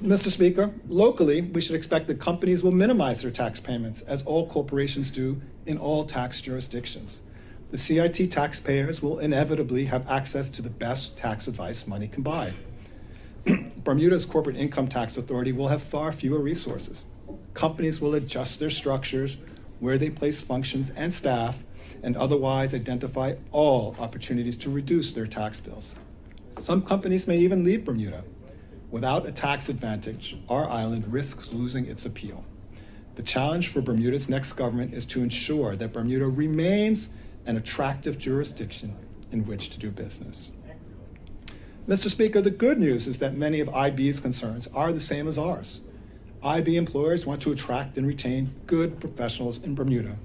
Mr. Speaker, locally, we should expect that companies will minimize their tax payments, as all corporations do in all tax jurisdictions. The CIT taxpayers will inevitably have access to the best tax advice money can buy. Bermuda's Corporate Income Tax Authority will have far fewer resources. Companies will adjust their structures, where they place functions and staff, and otherwise identify all opportunities to reduce their tax bills. Some companies may even leave Bermuda. Without a tax advantage, our island risks losing its appeal. The challenge for Bermuda's next government is to ensure that Bermuda remains an attractive jurisdiction in which to do business. Mr. Speaker, the good news is that many of IB's concerns are the same as ours. IB employers want to attract and retain good professionals in Bermuda.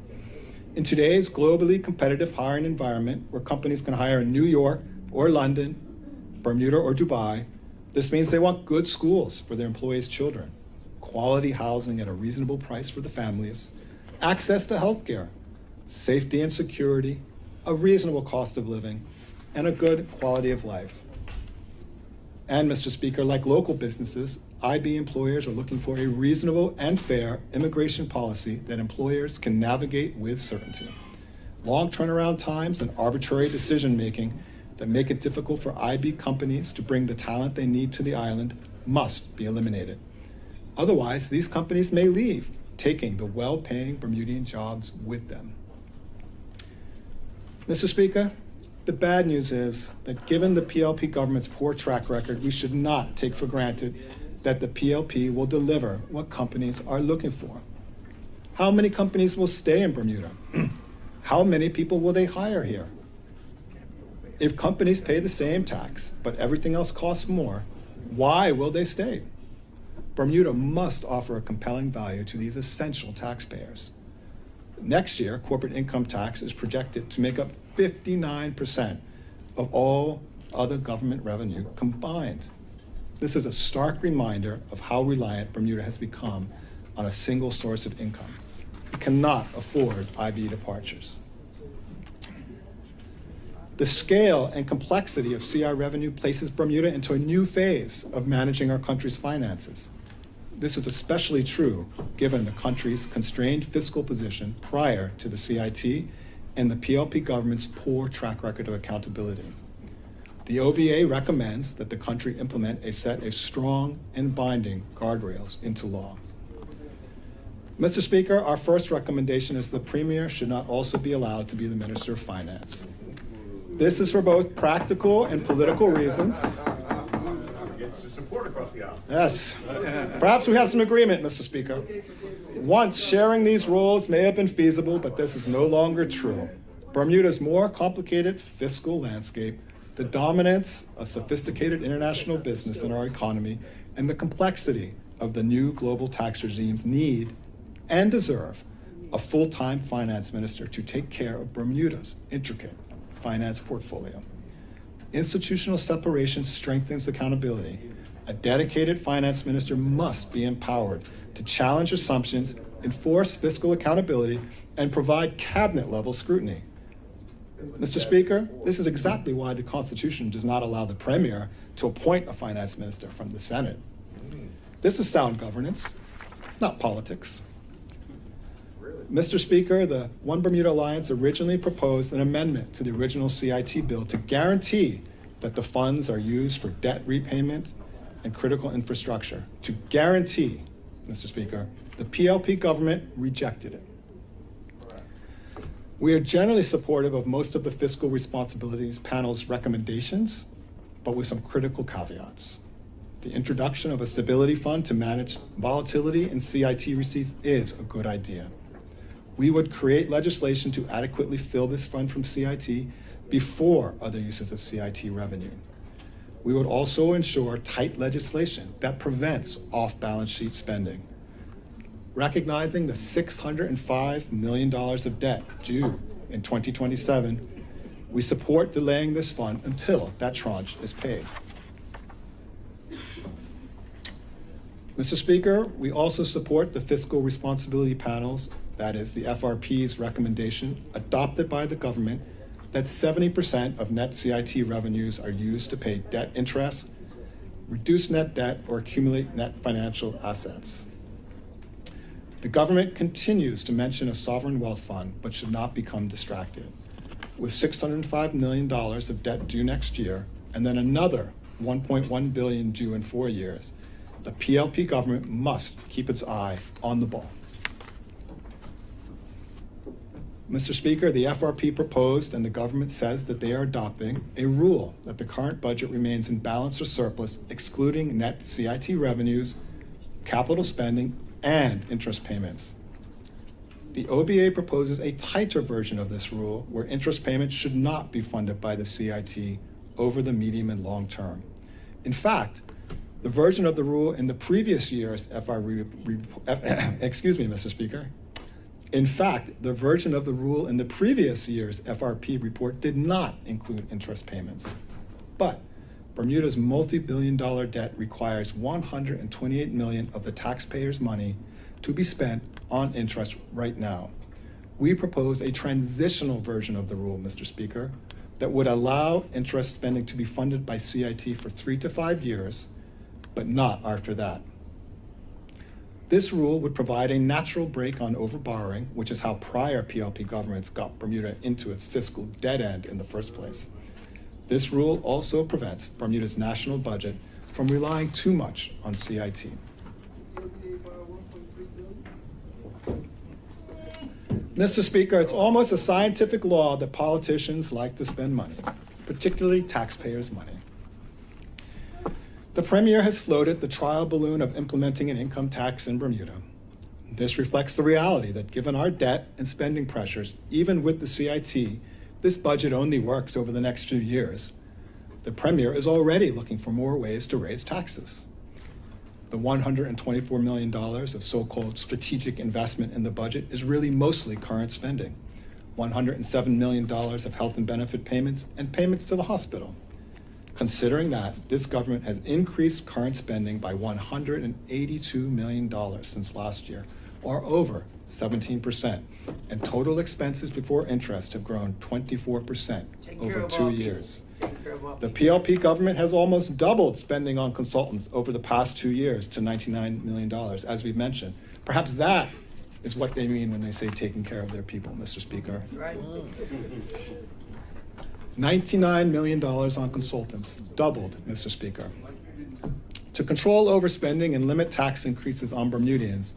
In today's globally competitive hiring environment, where companies can hire in New York or London, Bermuda or Dubai, this means they want good schools for their employees' children, quality housing at a reasonable price for the families, access to health care, safety and security, a reasonable cost of living, and a good quality of life. And, Mr. Speaker, like local businesses, IB employers are looking for a reasonable and fair immigration policy that employers can navigate with certainty. Long turnaround times and arbitrary decision-making that make it difficult for IB companies to bring the talent they need to the island must be eliminated. Otherwise, these companies may leave, taking the well-paying Bermudian jobs with them. Mr. Speaker, the bad news is that given the PLP government's poor track record, we should not take for granted that the PLP will deliver what companies are looking for. How many companies will stay in Bermuda? How many people will they hire here? If companies pay the same tax, but everything else costs more, why will they stay? Bermuda must offer a compelling value to these essential taxpayers. Next year, corporate income tax is projected to make up 59% of all other government revenue combined. This is a stark reminder of how reliant Bermuda has become on a single source of income. We cannot afford IB departures. The scale and complexity of CI revenue places Bermuda into a new phase of managing our country's finances. This is especially true given the country's constrained fiscal position prior to the CIT and the PLP government's poor track record of accountability. The OBA recommends that the country implement a set of strong and binding guardrails into law. Mr. Speaker, our first recommendation is the Premier should not also be allowed to be the Minister of Finance. This is for both practical and political reasons. It's support across the aisle. Yes. Perhaps we have some agreement, Mr. Speaker. Once sharing these roles may have been feasible, but this is no longer true. Bermuda's more complicated fiscal landscape, the dominance of sophisticated international business in our economy, and the complexity of the new global tax regimes need and deserve a full-time finance minister to take care of Bermuda's intricate finance portfolio. Institutional separation strengthens accountability, A dedicated finance minister must be empowered to challenge assumptions, enforce fiscal accountability, and provide cabinet-level scrutiny. Mr. Speaker, this is exactly why the Constitution does not allow the Premier to appoint a finance minister from the Senate. This is sound governance, not politics. Mr. Speaker, the One Bermuda Alliance originally proposed an amendment to the original CIT bill to guarantee that the funds are used for debt repayment and critical infrastructure. To guarantee, Mr. Speaker, the PLP government rejected it. We are generally supportive of most of the Fiscal Responsibilities Panel's recommendations, but with some critical caveats. The introduction of a stability fund to manage volatility in CIT receipts is a good idea. We would create legislation to adequately fill this fund from CIT before other uses of CIT revenue. We would also ensure tight legislation that prevents off-balance sheet spending. Recognizing the $605 million of debt due in 2027, we support delaying this fund until that tranche is paid. Mr. Speaker, we also support the Fiscal Responsibility Panel's, that is the FRP's recommendation adopted by the government that 70% of net CIT revenues are used to pay debt interest, reduce net debt, or accumulate net financial assets. The government continues to mention a sovereign wealth fund, but should not become distracted. With $605 million of debt due next year, and then another $1.1 billion due in 4 years, the PLP government must keep its eye on the ball. Mr. Speaker, the FRP proposed, and the government says that they are adopting, a rule that the current budget remains in balance or surplus, excluding net CIT revenues, capital spending, and interest payments. The OBA proposes a tighter version of this rule where interest payments should not be funded by the CIT over the medium and long term. In fact, the version of the rule in the previous year's excuse me, Mr. Speaker. In fact, the version of the rule in the previous year's FRP report did not include interest payments. But Bermuda's multi-billion-dollar debt requires $128 million of the taxpayers' money to be spent on interest right now. We propose a transitional version of the rule, Mr. Speaker, that would allow interest spending to be funded by CIT for 3 to 5 years, but not after that. This rule would provide a natural break on overborrowing, which is how prior PLP governments got Bermuda into its fiscal dead end in the first place. This rule also prevents Bermuda's national budget from relying too much on CIT. Mr. Speaker, it's almost a scientific law that politicians like to spend money, particularly taxpayers' money. The Premier has floated the trial balloon of implementing an income tax in Bermuda. This reflects the reality that given our debt and spending pressures, even with the CIT, this budget only works over the next few years. The Premier is already looking for more ways to raise taxes. The $124 million of so-called strategic investment in the budget is really mostly current spending. $107 million of health and benefit payments and payments to the hospital. Considering that, this government has increased current spending by $182 million since last year, or over 17%, and total expenses before interest have grown 24% over 2 years. The PLP government has almost doubled spending on consultants over the past 2 years to $99 million, as we've mentioned. Perhaps that is what they mean when they say taking care of their people, Mr. Speaker. That's right. $99 million on consultants, doubled, Mr. Speaker. To control overspending and limit tax increases on Bermudians,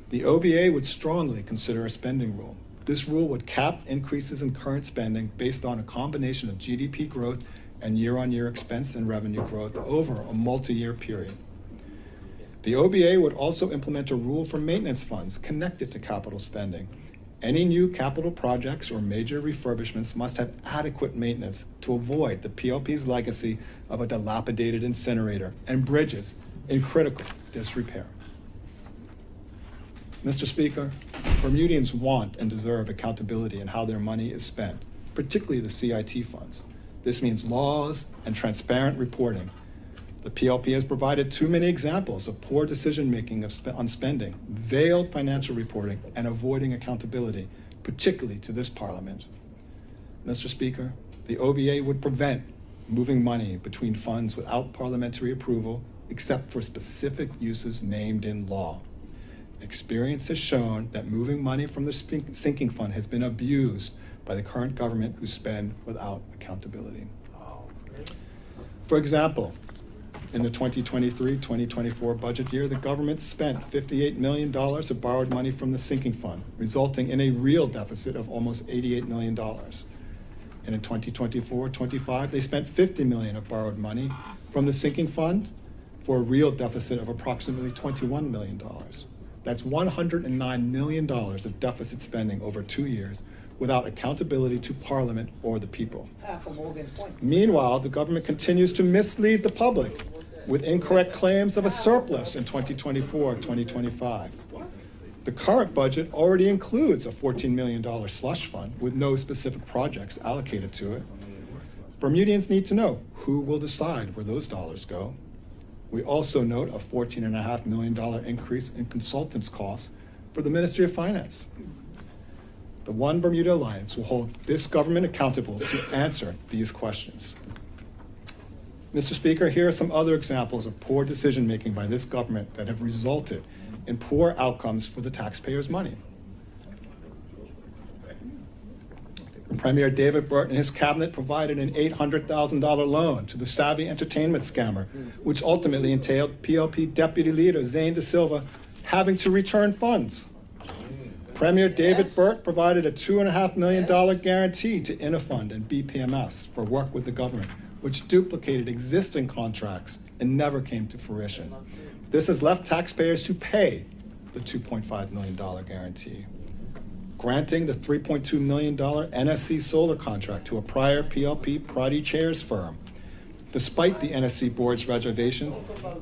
the OBA would strongly consider a spending rule. This rule would cap increases in current spending based on a combination of GDP growth and year-on-year expense and revenue growth over a multi-year period. The OBA would also implement a rule for maintenance funds connected to capital spending. Any new capital projects or major refurbishments must have adequate maintenance to avoid the PLP's legacy of a dilapidated incinerator and bridges in critical disrepair. Mr. Speaker, Bermudians want and deserve accountability in how their money is spent, particularly the CIT funds. This means laws and transparent reporting. The PLP has provided too many examples of poor decision-making on spending, veiled financial reporting, and avoiding accountability, particularly to this Parliament. Mr. Speaker, the OBA would prevent moving money between funds without parliamentary approval, except for specific uses named in law. Experience has shown that moving money from the sinking fund has been abused by the current government, who spend without accountability. For example, in the 2023-2024 budget year, the government spent $58 million of borrowed money from the sinking fund, resulting in a real deficit of almost $88 million. And in 2024-25, they spent $50 million of borrowed money from the sinking fund for a real deficit of approximately $21 million. That's $109 million of deficit spending over 2 years without accountability to Parliament or the people. Half of Morgan's point. Meanwhile, the government continues to mislead the public with incorrect claims of a surplus in 2024-2025. The current budget already includes a $14 million slush fund with no specific projects allocated to it. Bermudians need to know who will decide where those dollars go. We also note a $14.5 million increase in consultants' costs for the Ministry of Finance. The One Bermuda Alliance will hold this government accountable to answer these questions. Mr. Speaker, here are some other examples of poor decision-making by this government that have resulted in poor outcomes for the taxpayers' money. Premier David Burt and his cabinet provided an $800,000 loan to the savvy entertainment scammer, which ultimately entailed PLP Deputy Leader Zane De Silva having to return funds. Premier David Burt provided a $2.5 million guarantee to Inifund and BPMS for work with the government, which duplicated existing contracts and never came to fruition. This has left taxpayers to pay the $2.5 million guarantee. Granting the $3.2 million NSC solar contract to a prior PLP Proddy Chairs firm, despite the NSC board's reservations,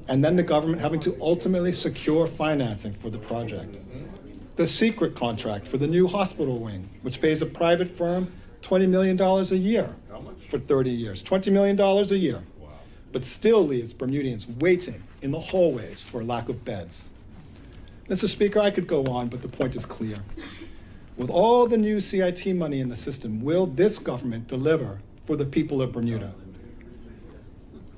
and then the government having to ultimately secure financing for the project. The secret contract for the new hospital wing, which pays a private firm $20 million a year for 30 years, $20 million a year, but still leaves Bermudians waiting in the hallways for lack of beds. Mr. Speaker, I could go on, but the point is clear. With all the new CIT money in the system, will this government deliver for the people of Bermuda?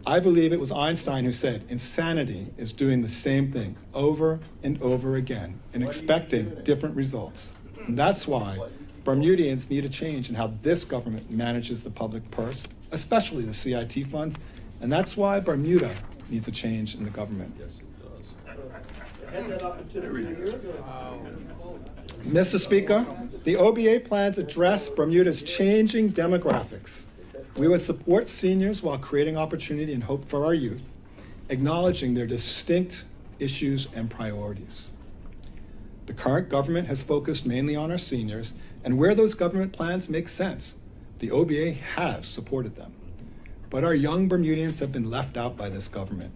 I believe it was Einstein who said, insanity is doing the same thing over and over again and expecting different results. And that's why Bermudians need a change in how this government manages the public purse, especially the CIT funds, and that's why Bermuda needs a change in the government. Yes, it does. Had that opportunity a year ago. Mr. Speaker, the OBA plans address Bermuda's changing demographics. We would support seniors while creating opportunity and hope for our youth, acknowledging their distinct issues and priorities. The current government has focused mainly on our seniors, and where those government plans make sense, the OBA has supported them. But our young Bermudians have been left out by this government.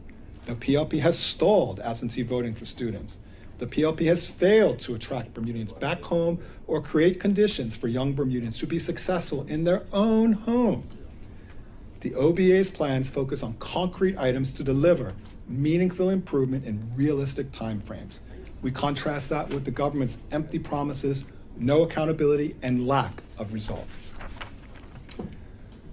The PLP has stalled absentee voting for students. The PLP has failed to attract Bermudians back home or create conditions for young Bermudians to be successful in their own home. The OBA's plans focus on concrete items to deliver meaningful improvement in realistic timeframes. We contrast that with the government's empty promises, no accountability, and lack of result.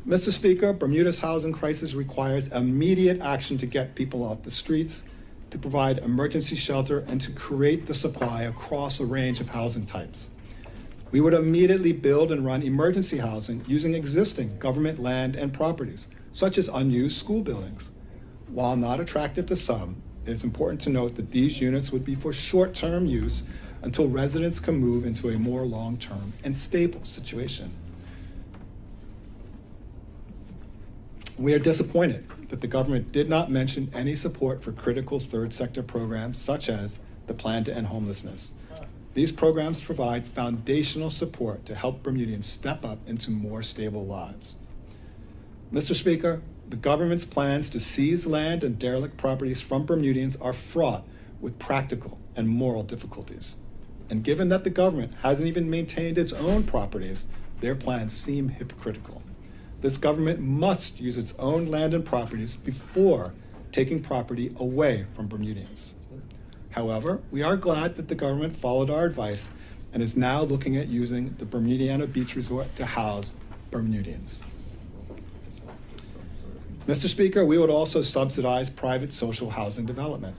Mr. Speaker, Bermuda's housing crisis requires immediate action to get people off the streets, to provide emergency shelter, and to create the supply across a range of housing types. We would immediately build and run emergency housing using existing government land and properties, such as unused school buildings. While not attractive to some, it is important to note that these units would be for short-term use until residents can move into a more long-term and stable situation. We are disappointed that the government did not mention any support for critical third sector programs such as the Plan to End Homelessness. These programs provide foundational support to help Bermudians step up into more stable lives. Mr. Speaker, the government's plans to seize land and derelict properties from Bermudians are fraught with practical and moral difficulties. And given that the government hasn't even maintained its own properties, their plans seem hypocritical. This government must use its own land and properties before taking property away from Bermudians. However, we are glad that the government followed our advice and is now looking at using the Bermudiana Beach Resort to house Bermudians. Mr. Speaker, we would also subsidize private social housing development.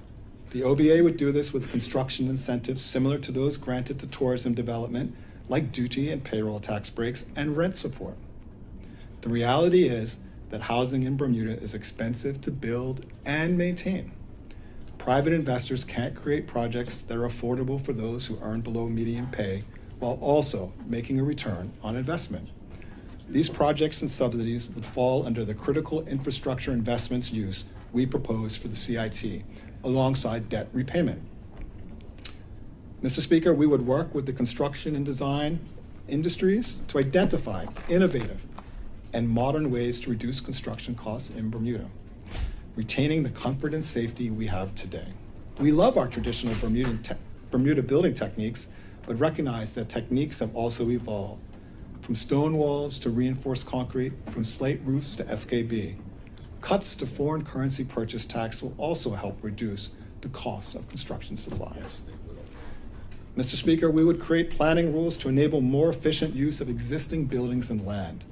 The OBA would do this with construction incentives similar to those granted to tourism development, like duty and payroll tax breaks and rent support. The reality is that housing in Bermuda is expensive to build and maintain. Private investors can't create projects that are affordable for those who earn below median pay while also making a return on investment. These projects and subsidies would fall under the critical infrastructure investments use we propose for the CIT, alongside debt repayment. Mr. Speaker, we would work with the construction and design industries to identify innovative and modern ways to reduce construction costs in Bermuda, retaining the comfort and safety we have today. We love our traditional Bermuda building techniques, but recognize that techniques have also evolved, from stone walls to reinforced concrete, from slate roofs to SKB. Cuts to foreign currency purchase tax will also help reduce the cost of construction supplies. Mr. Speaker, we would create planning rules to enable more efficient use of existing buildings and land.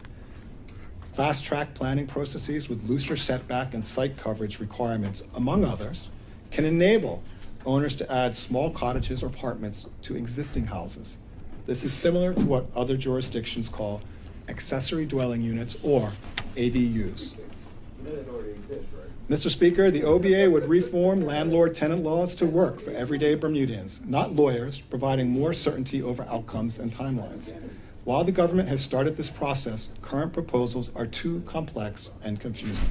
Fast-track planning processes with looser setback and site coverage requirements, among others, can enable owners to add small cottages or apartments to existing houses. This is similar to what other jurisdictions call accessory dwelling units, or ADUs. Mr. Speaker, the OBA would reform landlord-tenant laws to work for everyday Bermudians, not lawyers, providing more certainty over outcomes and timelines. While the government has started this process, current proposals are too complex and confusing.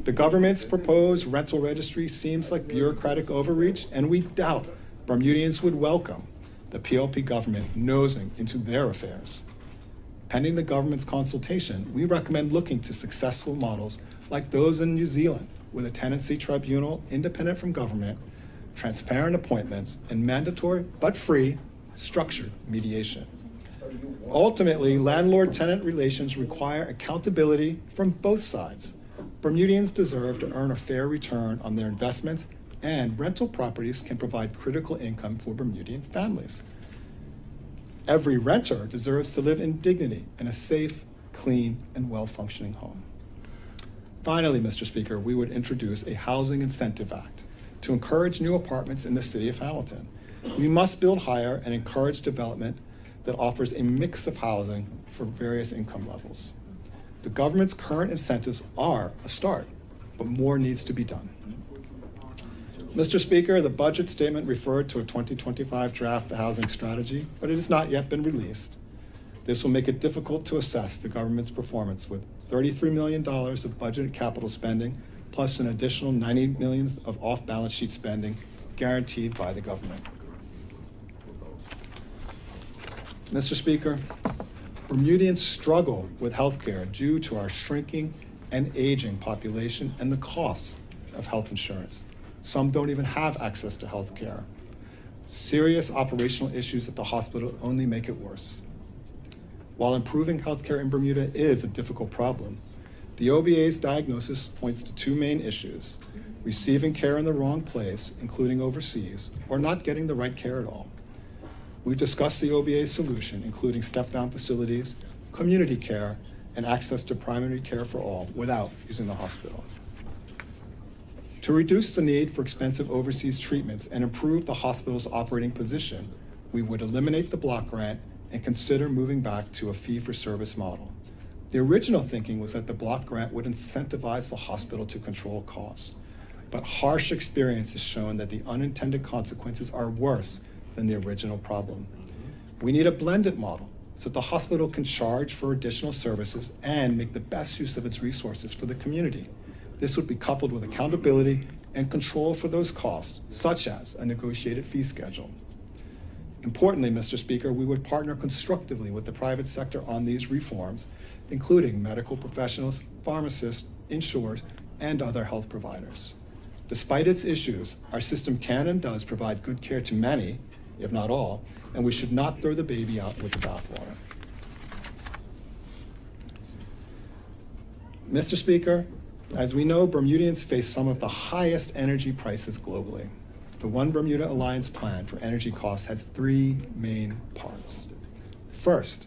The government's proposed rental registry seems like bureaucratic overreach, and we doubt Bermudians would welcome the PLP government nosing into their affairs. Pending the government's consultation, we recommend looking to successful models like those in New Zealand, with a tenancy tribunal independent from government, transparent appointments, and mandatory but free structured mediation. Ultimately, landlord-tenant relations require accountability from both sides. Bermudians deserve to earn a fair return on their investments, and rental properties can provide critical income for Bermudian families. Every renter deserves to live in dignity in a safe, clean, and well-functioning home. Finally, Mr. Speaker, we would introduce a Housing Incentive Act to encourage new apartments in the city of Hamilton. We must build higher and encourage development that offers a mix of housing for various income levels. The government's current incentives are a start, but more needs to be done. Mr. Speaker, the budget statement referred to a 2025 draft housing strategy, but it has not yet been released. This will make it difficult to assess the government's performance, with $33 million of budgeted capital spending, plus an additional $90 million of off-balance sheet spending guaranteed by the government. Mr. Speaker, Bermudians struggle with healthcare due to our shrinking and aging population and the costs of health insurance. Some don't even have access to healthcare. Serious operational issues at the hospital only make it worse. While improving healthcare in Bermuda is a difficult problem, the OBA's diagnosis points to two main issues: receiving care in the wrong place, including overseas, or not getting the right care at all. We've discussed the OBA's solution, including step-down facilities, community care, and access to primary care for all without using the hospital. To reduce the need for expensive overseas treatments and improve the hospital's operating position, we would eliminate the block grant and consider moving back to a fee-for-service model. The original thinking was that the block grant would incentivize the hospital to control costs, but harsh experience has shown that the unintended consequences are worse than the original problem. We need a blended model so that the hospital can charge for additional services and make the best use of its resources for the community. This would be coupled with accountability and control for those costs, such as a negotiated fee schedule. Importantly, Mr. Speaker, we would partner constructively with the private sector on these reforms, including medical professionals, pharmacists, insurers, and other health providers. Despite its issues, our system can and does provide good care to many, if not all, and we should not throw the baby out with the bathwater. Mr. Speaker, As we know, Bermudians face some of the highest energy prices globally. The One Bermuda Alliance plan for energy costs has three main parts. First,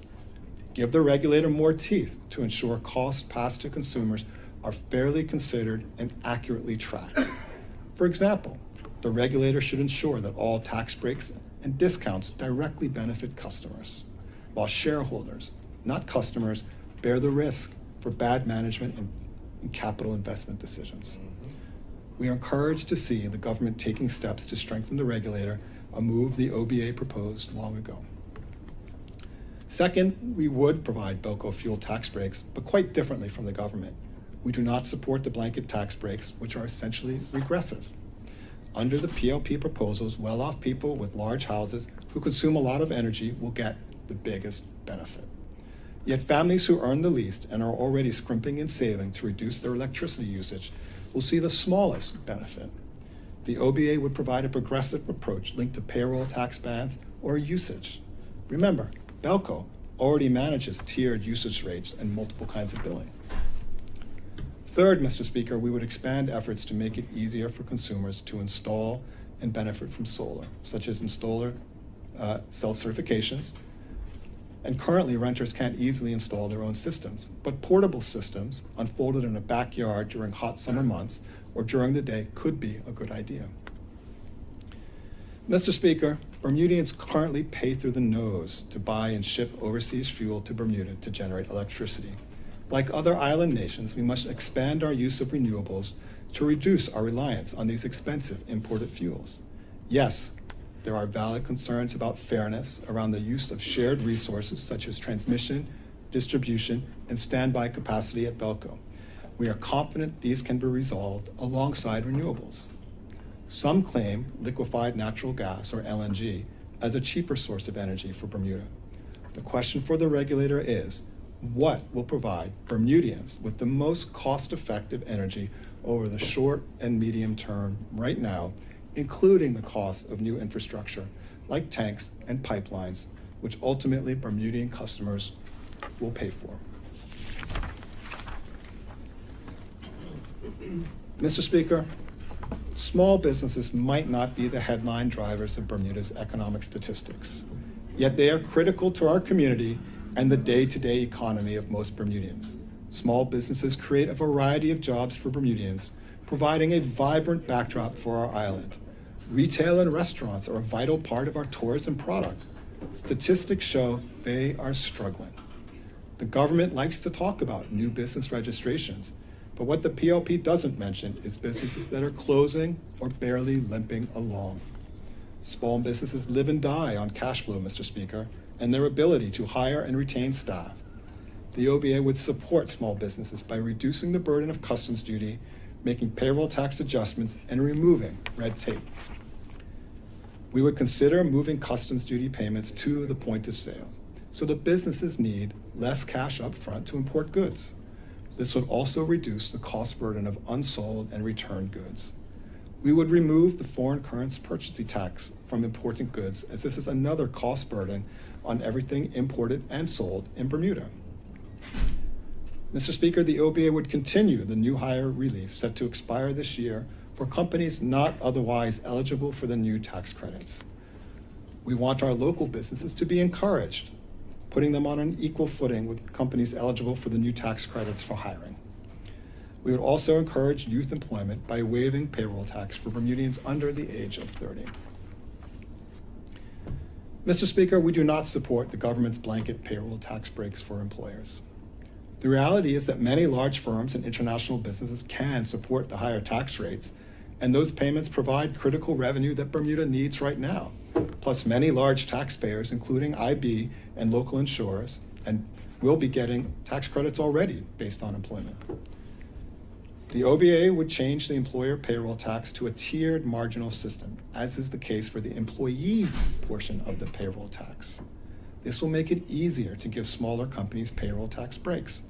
give the regulator more teeth to ensure costs passed to consumers are fairly considered and accurately tracked. For example, the regulator should ensure that all tax breaks and discounts directly benefit customers, while shareholders, not customers, bear the risk for bad management and capital investment decisions. We are encouraged to see the government taking steps to strengthen the regulator, a move the OBA proposed long ago. Second, we would provide BELCO fuel tax breaks, but quite differently from the government. We do not support the blanket tax breaks, which are essentially regressive. Under the PLP proposals, well-off people with large houses who consume a lot of energy will get the biggest benefit. Yet families who earn the least and are already scrimping and saving to reduce their electricity usage will see the smallest benefit. The OBA would provide a progressive approach linked to payroll tax bans or usage. Remember, BELCO already manages tiered usage rates and multiple kinds of billing. Third, Mr. Speaker, we would expand efforts to make it easier for consumers to install and benefit from solar, such as installer self-certifications. And currently, renters can't easily install their own systems, but portable systems unfolded in a backyard during hot summer months or during the day could be a good idea. Mr. Speaker, Bermudians currently pay through the nose to buy and ship overseas fuel to Bermuda to generate electricity. Like other island nations, we must expand our use of renewables to reduce our reliance on these expensive imported fuels. Yes, there are valid concerns about fairness around the use of shared resources such as transmission, distribution, and standby capacity at BELCO. We are confident these can be resolved alongside renewables. Some claim liquefied natural gas, or LNG, as a cheaper source of energy for Bermuda. The question for the regulator is, what will provide Bermudians with the most cost-effective energy over the short and medium term right now, including the cost of new infrastructure like tanks and pipelines, which ultimately Bermudian customers will pay for. Mr. Speaker, small businesses might not be the headline drivers of Bermuda's economic statistics, yet they are critical to our community and the day-to-day economy of most Bermudians. Small businesses create a variety of jobs for Bermudians, providing a vibrant backdrop for our island. Retail and restaurants are a vital part of our tourism product. Statistics show they are struggling. The government likes to talk about new business registrations, but what the PLP doesn't mention is businesses that are closing or barely limping along. Small businesses live and die on cash flow, Mr. Speaker, and their ability to hire and retain staff. The OBA would support small businesses by reducing the burden of customs duty, making payroll tax adjustments, and removing red tape. We would consider moving customs duty payments to the point of sale, so that businesses need less cash up front to import goods. This would also reduce the cost burden of unsold and returned goods. We would remove the foreign currency purchasing tax from imported goods, as this is another cost burden on everything imported and sold in Bermuda. Mr. Speaker, the OBA would continue the new hire relief set to expire this year for companies not otherwise eligible for the new tax credits. We want our local businesses to be encouraged, putting them on an equal footing with companies eligible for the new tax credits for hiring. We would also encourage youth employment by waiving payroll tax for Bermudians under the age of 30. Mr. Speaker, we do not support the government's blanket payroll tax breaks for employers. The reality is that many large firms and international businesses can support the higher tax rates, and those payments provide critical revenue that Bermuda needs right now. Plus, many large taxpayers, including IB and local insurers, and will be getting tax credits already based on employment. The OBA would change the employer payroll tax to a tiered marginal system, as is the case for the employee portion of the payroll tax. This will make it easier to give smaller companies payroll tax breaks.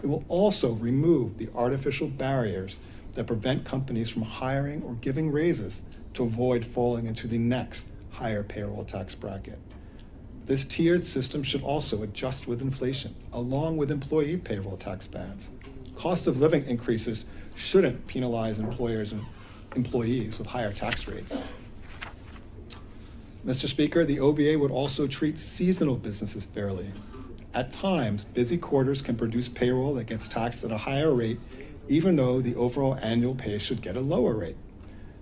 It will also remove the artificial barriers that prevent companies from hiring or giving raises to avoid falling into the next higher payroll tax bracket. This tiered system should also adjust with inflation, along with employee payroll tax bans. Cost of living increases shouldn't penalize employers and employees with higher tax rates. Mr. Speaker, the OBA would also treat seasonal businesses fairly. At times, busy quarters can produce payroll that gets taxed at a higher rate, even though the overall annual pay should get a lower rate.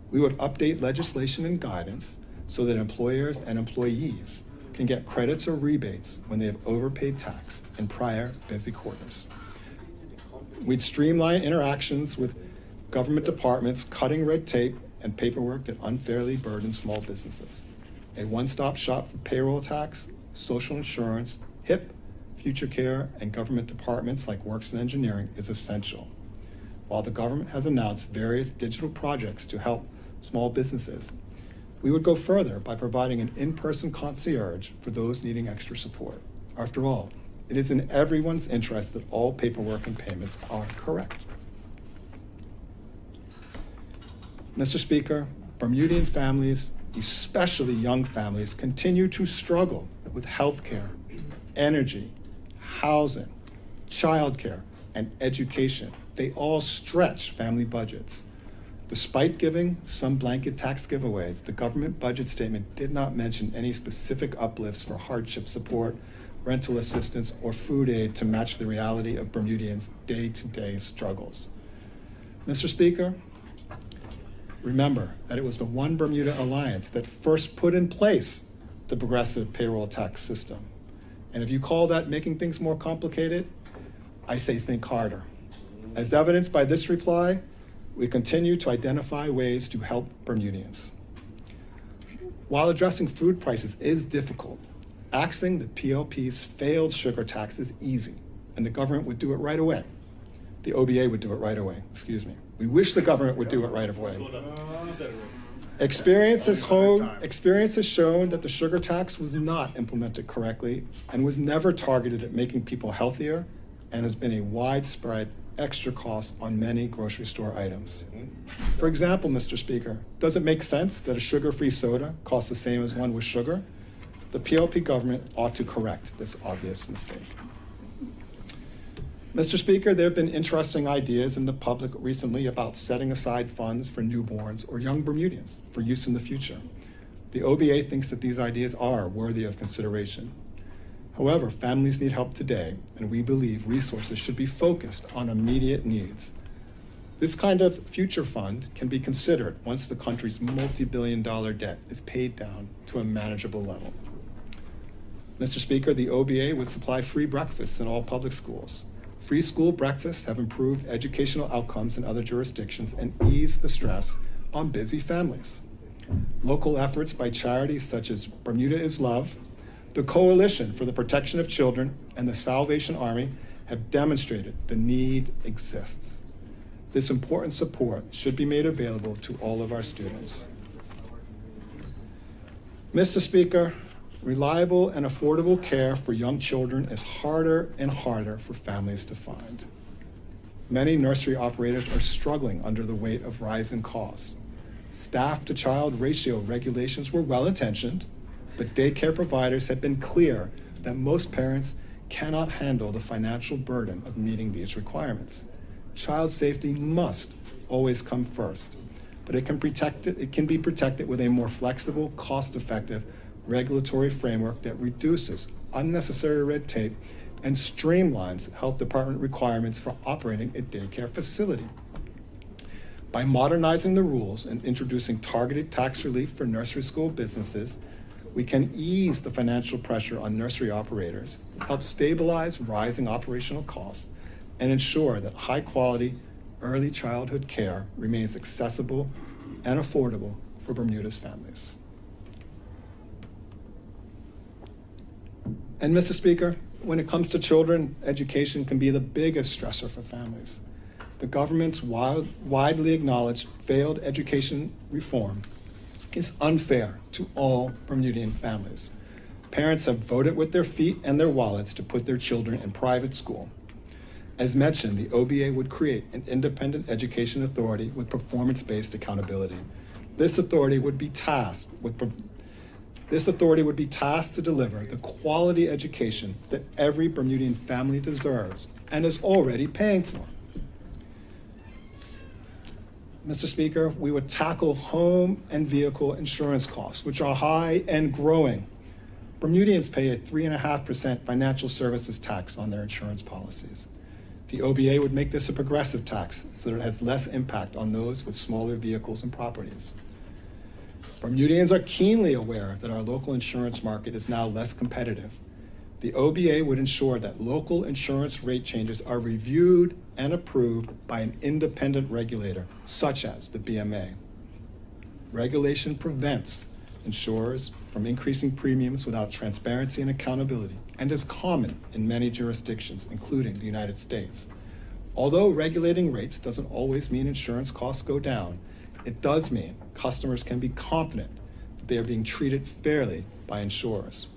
We would update legislation and guidance so that employers and employees can get credits or rebates when they have overpaid tax in prior busy quarters. We'd streamline interactions with government departments, cutting red tape and paperwork that unfairly burden small businesses. A one-stop shop for payroll tax, social insurance, HIP, future care, and government departments like Works and Engineering is essential. While the government has announced various digital projects to help small businesses, we would go further by providing an in-person concierge for those needing extra support. After all, it is in everyone's interest that all paperwork and payments are correct. Mr. Speaker, Bermudian families, especially young families, continue to struggle with health care, energy, housing, childcare, and education. They all stretch family budgets. Despite giving some blanket tax giveaways, the government budget statement did not mention any specific uplifts for hardship support, rental assistance, or food aid to match the reality of Bermudians' day-to-day struggles. Mr. Speaker, remember that it was the One Bermuda Alliance that first put in place the progressive payroll tax system. And if you call that making things more complicated, I say think harder. As evidenced by this reply, we continue to identify ways to help Bermudians. While addressing food prices is difficult, axing the PLP's failed sugar tax is easy, and the government would do it right away. The OBA would do it right away, excuse me. We wish the government would do it right away. Experience has shown that the sugar tax was not implemented correctly and was never targeted at making people healthier and has been a widespread extra cost on many grocery store items. For example, Mr. Speaker, does it make sense that a sugar-free soda costs the same as one with sugar? The PLP government ought to correct this obvious mistake. Mr. Speaker, there have been interesting ideas in the public recently about setting aside funds for newborns or young Bermudians for use in the future. The OBA thinks that these ideas are worthy of consideration. However, families need help today, and we believe resources should be focused on immediate needs. This kind of future fund can be considered once the country's multi-billion-dollar debt is paid down to a manageable level. Mr. Speaker, the OBA would supply free breakfasts in all public schools. Free school breakfasts have improved educational outcomes in other jurisdictions and eased the stress on busy families. Local efforts by charities such as Bermuda is Love, the Coalition for the Protection of Children, and the Salvation Army have demonstrated the need exists. This important support should be made available to all of our students. Mr. Speaker, reliable and affordable care for young children is harder and harder for families to find. Many nursery operators are struggling under the weight of rising costs. Staff-to-child ratio regulations were well-intentioned, but daycare providers have been clear that most parents cannot handle the financial burden of meeting these requirements. Child safety must always come first, but it can be protected with a more flexible, cost-effective regulatory framework that reduces unnecessary red tape and streamlines health department requirements for operating a daycare facility. By modernizing the rules and introducing targeted tax relief for nursery school businesses, we can ease the financial pressure on nursery operators, help stabilize rising operational costs, and ensure that high-quality early childhood care remains accessible and affordable for Bermuda's families. And Mr. Speaker, when it comes to children, education can be the biggest stressor for families. The government's widely acknowledged failed education reform is unfair to all Bermudian families. Parents have voted with their feet and their wallets to put their children in private school. As mentioned, the OBA would create an independent education authority with performance-based accountability. This authority would be tasked to deliver the quality education that every Bermudian family deserves and is already paying for. Mr. Speaker, we would tackle home and vehicle insurance costs, which are high and growing. Bermudians pay a 3.5% financial services tax on their insurance policies. The OBA would make this a progressive tax so that it has less impact on those with smaller vehicles and properties. Bermudians are keenly aware that our local insurance market is now less competitive. The OBA would ensure that local insurance rate changes are reviewed and approved by an independent regulator, such as the BMA. Regulation prevents insurers from increasing premiums without transparency and accountability, and is common in many jurisdictions, including the United States. Although regulating rates doesn't always mean insurance costs go down, it does mean customers can be confident that they are being treated fairly by insurers.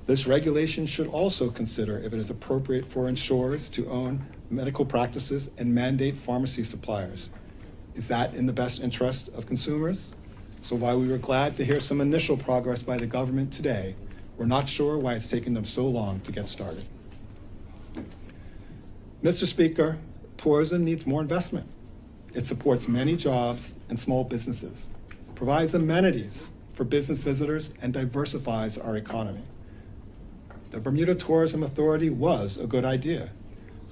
This regulation should also consider if it is appropriate for insurers to own medical practices and mandate pharmacy suppliers. Is that in the best interest of consumers? So while we were glad to hear some initial progress by the government today, we're not sure why it's taken them so long to get started. Mr. Speaker, tourism needs more investment. It supports many jobs and small businesses, provides amenities for business visitors, and diversifies our economy. The Bermuda Tourism Authority was a good idea,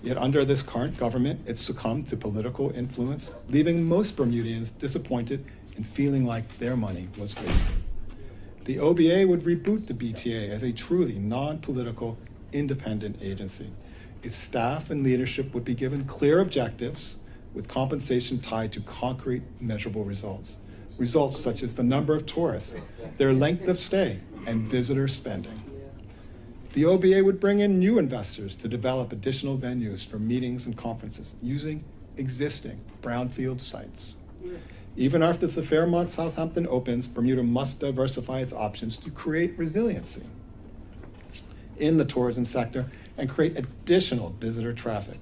yet under this current government, it's succumbed to political influence, leaving most Bermudians disappointed and feeling like their money was wasted. The OBA would reboot the BTA as a truly non-political, independent agency. Its staff and leadership would be given clear objectives with compensation tied to concrete, measurable results. Results such as the number of tourists, their length of stay, and visitor spending. The OBA would bring in new investors to develop additional venues for meetings and conferences using existing brownfield sites. Even after the Fairmont Southampton opens, Bermuda must diversify its options to create resiliency in the tourism sector and create additional visitor traffic.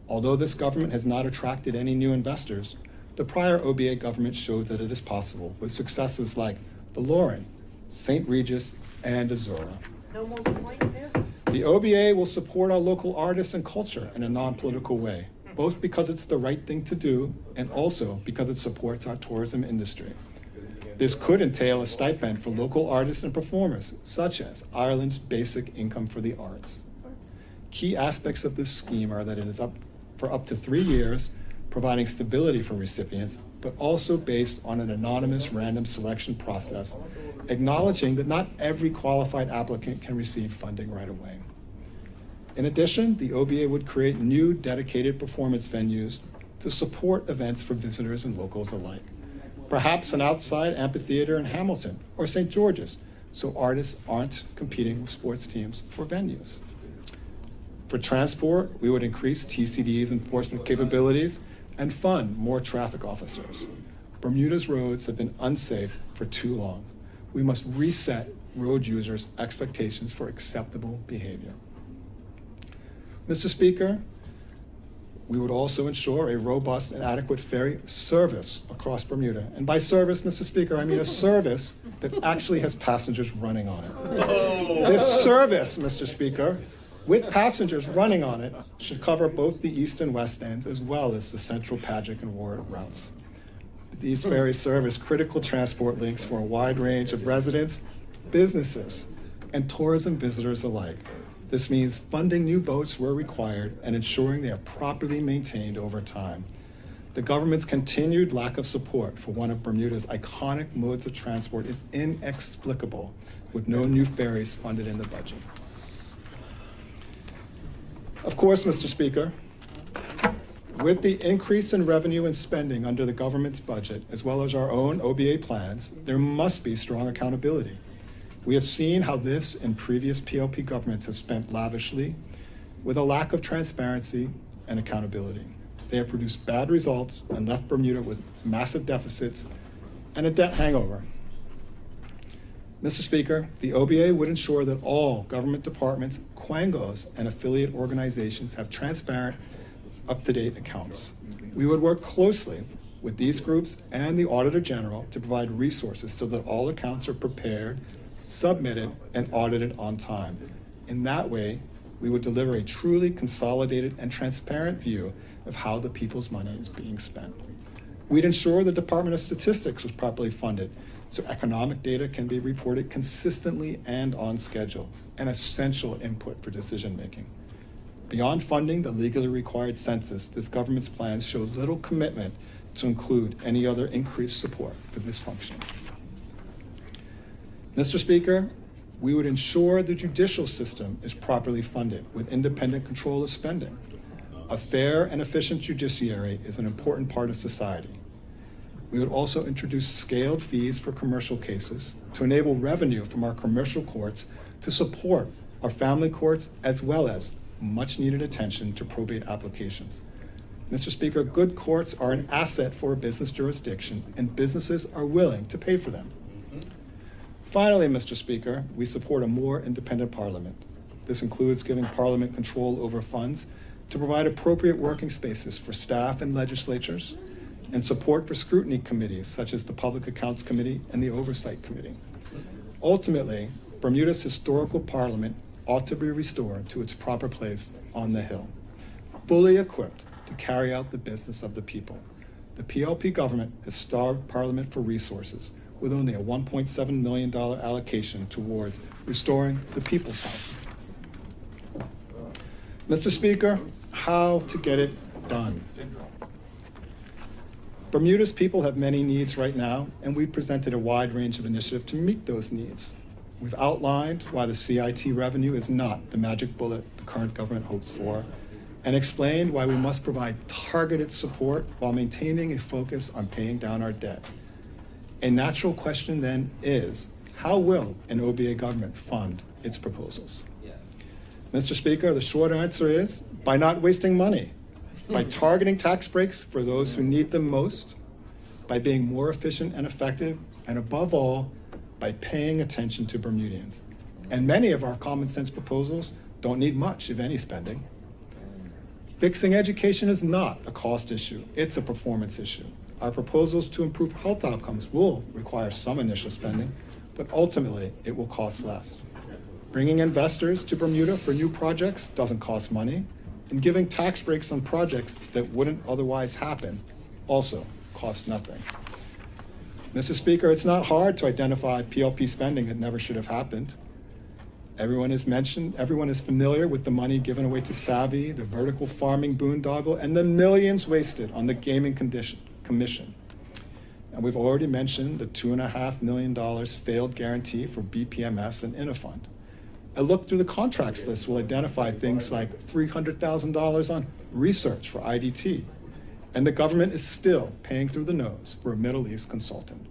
Although this government has not attracted any new investors, the prior OBA government showed that it is possible with successes like the Lauren, St. Regis, and Azura. No more complaint there? The OBA will support our local artists and culture in a non-political way, both because it's the right thing to do and also because it supports our tourism industry. This could entail a stipend for local artists and performers, such as Ireland's basic income for the arts. Key aspects of this scheme are that it is up for up to 3 years, providing stability for recipients, but also based on an anonymous random selection process, acknowledging that not every qualified applicant can receive funding right away. In addition, the OBA would create new dedicated performance venues to support events for visitors and locals alike. Perhaps an outside amphitheater in Hamilton or St. George's, so artists aren't competing with sports teams for venues. For transport, we would increase TCD's enforcement capabilities and fund more traffic officers. Bermuda's roads have been unsafe for too long. We must reset road users' expectations for acceptable behavior. Mr. Speaker, we would also ensure a robust and adequate ferry service across Bermuda. And by service, Mr. Speaker, I mean a service that actually has passengers running on it. Oh. This service, Mr. Speaker, with passengers running on it, should cover both the east and west ends as well as the central Patrick and Ward routes. These ferries serve as critical transport links for a wide range of residents, businesses, and tourism visitors alike. This means funding new boats where required and ensuring they are properly maintained over time. The government's continued lack of support for one of Bermuda's iconic modes of transport is inexplicable, with no new ferries funded in the budget. Of course, Mr. Speaker, with the increase in revenue and spending under the government's budget, as well as our own OBA plans, there must be strong accountability. We have seen how this and previous PLP governments have spent lavishly with a lack of transparency and accountability. They have produced bad results and left Bermuda with massive deficits and a debt hangover. Mr. Speaker, the OBA would ensure that all government departments, quangos, and affiliate organizations have transparent, up-to-date accounts. We would work closely with these groups and the Auditor General to provide resources so that all accounts are prepared, submitted, and audited on time. In that way, we would deliver a truly consolidated and transparent view of how the people's money is being spent. We'd ensure the Department of Statistics was properly funded so economic data can be reported consistently and on schedule, an essential input for decision making. Beyond funding the legally required census, this government's plans show little commitment to include any other increased support for this function. Mr. Speaker, we would ensure the judicial system is properly funded with independent control of spending. A fair and efficient judiciary is an important part of society. We would also introduce scaled fees for commercial cases to enable revenue from our commercial courts to support our family courts, as well as much needed attention to probate applications. Mr. Speaker, good courts are an asset for a business jurisdiction, and businesses are willing to pay for them. Finally, Mr. Speaker, we support a more independent Parliament. This includes giving Parliament control over funds to provide appropriate working spaces for staff and legislatures, and support for scrutiny committees such as the Public Accounts Committee and the Oversight Committee. Ultimately, Bermuda's historical Parliament ought to be restored to its proper place on the Hill, fully equipped to carry out the business of the people. The PLP government has starved Parliament for resources with only a $1.7 million allocation towards restoring the People's House. Mr. Speaker, how to get it done? Bermuda's people have many needs right now, and we've presented a wide range of initiatives to meet those needs. We've outlined why the CIT revenue is not the magic bullet the current government hopes for, and explained why we must provide targeted support while maintaining a focus on paying down our debt. A natural question then is, how will an OBA government fund its proposals? Yes. Mr. Speaker, the short answer is by not wasting money, by targeting tax breaks for those who need them most, by being more efficient and effective, and above all, by paying attention to Bermudians. And many of our common sense proposals don't need much, if any, spending. Fixing education is not a cost issue, it's a performance issue. Our proposals to improve health outcomes will require some initial spending, but ultimately it will cost less. Bringing investors to Bermuda for new projects doesn't cost money, and giving tax breaks on projects that wouldn't otherwise happen also costs nothing. Mr. Speaker, it's not hard to identify PLP spending that never should have happened. Everyone is familiar with the money given away to Savvy, the vertical farming boondoggle, and the millions wasted on the gaming commission. And we've already mentioned the $2.5 million failed guarantee for BPMS and Inifund. A look through the contracts list will identify things like $300,000 on research for IDT, and the government is still paying through the nose for a Middle East consultant.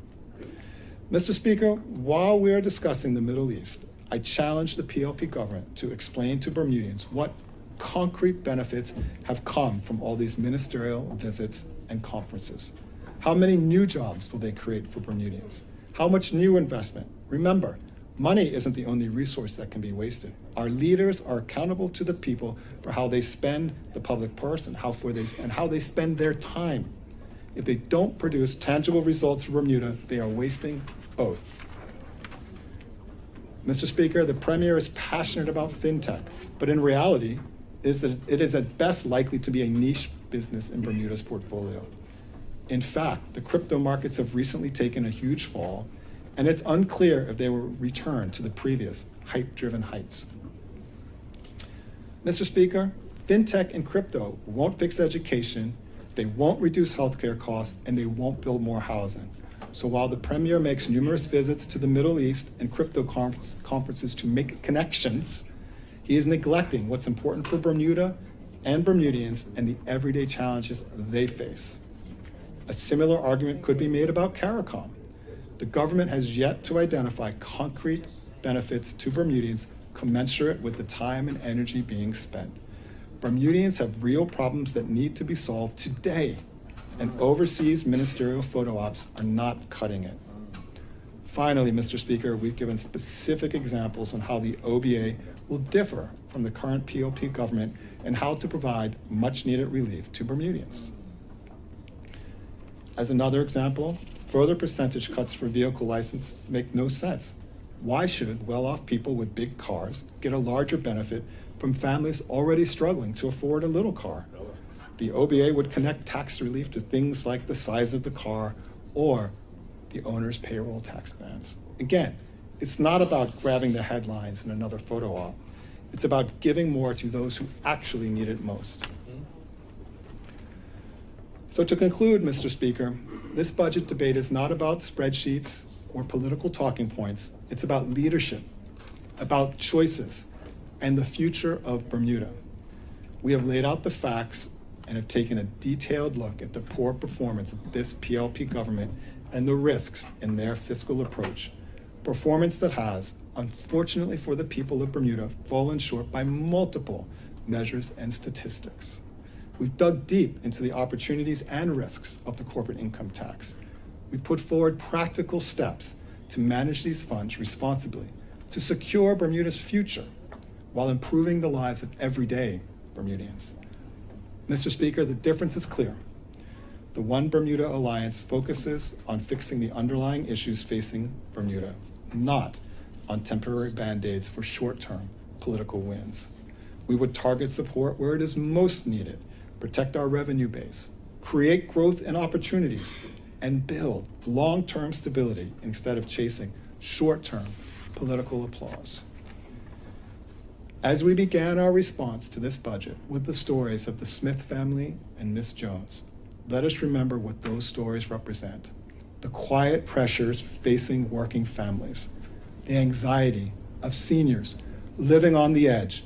Mr. Speaker, while we are discussing the Middle East, I challenge the PLP government to explain to Bermudians what concrete benefits have come from all these ministerial visits and conferences. How many new jobs will they create for Bermudians? How much new investment? Remember, money isn't the only resource that can be wasted. Our leaders are accountable to the people for how they spend the public purse and how they spend their time. If they don't produce tangible results for Bermuda, they are wasting both. Mr. Speaker, the Premier is passionate about fintech, but in reality, it is at best likely to be a niche business in Bermuda's portfolio. In fact, the crypto markets have recently taken a huge fall, and it's unclear if they will return to the previous hype-driven heights. Mr. Speaker, fintech and crypto won't fix education, they won't reduce healthcare costs, and they won't build more housing. So while the Premier makes numerous visits to the Middle East and crypto conferences to make connections, he is neglecting what's important for Bermuda and Bermudians and the everyday challenges they face. A similar argument could be made about CARICOM. The government has yet to identify concrete benefits to Bermudians commensurate with the time and energy being spent. Bermudians have real problems that need to be solved today, and overseas ministerial photo ops are not cutting it. Finally, Mr. Speaker, we've given specific examples on how the OBA will differ from the current PLP government and how to provide much-needed relief to Bermudians. As another example, further percentage cuts for vehicle licenses make no sense. Why should well-off people with big cars get a larger benefit from families already struggling to afford a little car? The OBA would connect tax relief to things like the size of the car or the owner's payroll tax bands. Again, it's not about grabbing the headlines in another photo op. It's about giving more to those who actually need it most. So to conclude, Mr. Speaker, this budget debate is not about spreadsheets or political talking points. It's about leadership, about choices, and the future of Bermuda. We have laid out the facts and have taken a detailed look at the poor performance of this PLP government and the risks in their fiscal approach. Performance that has, unfortunately for the people of Bermuda, fallen short by multiple measures and statistics. We've dug deep into the opportunities and risks of the corporate income tax. We've put forward practical steps to manage these funds responsibly, to secure Bermuda's future while improving the lives of everyday Bermudians. Mr. Speaker, the difference is clear. The One Bermuda Alliance focuses on fixing the underlying issues facing Bermuda, not on temporary band-aids for short-term political wins. We would target support where it is most needed, protect our revenue base, create growth and opportunities, and build long-term stability instead of chasing short-term political applause. As we began our response to this budget with the stories of the Smith family and Miss Jones, let us remember what those stories represent: the quiet pressures facing working families, the anxiety of seniors living on the edge,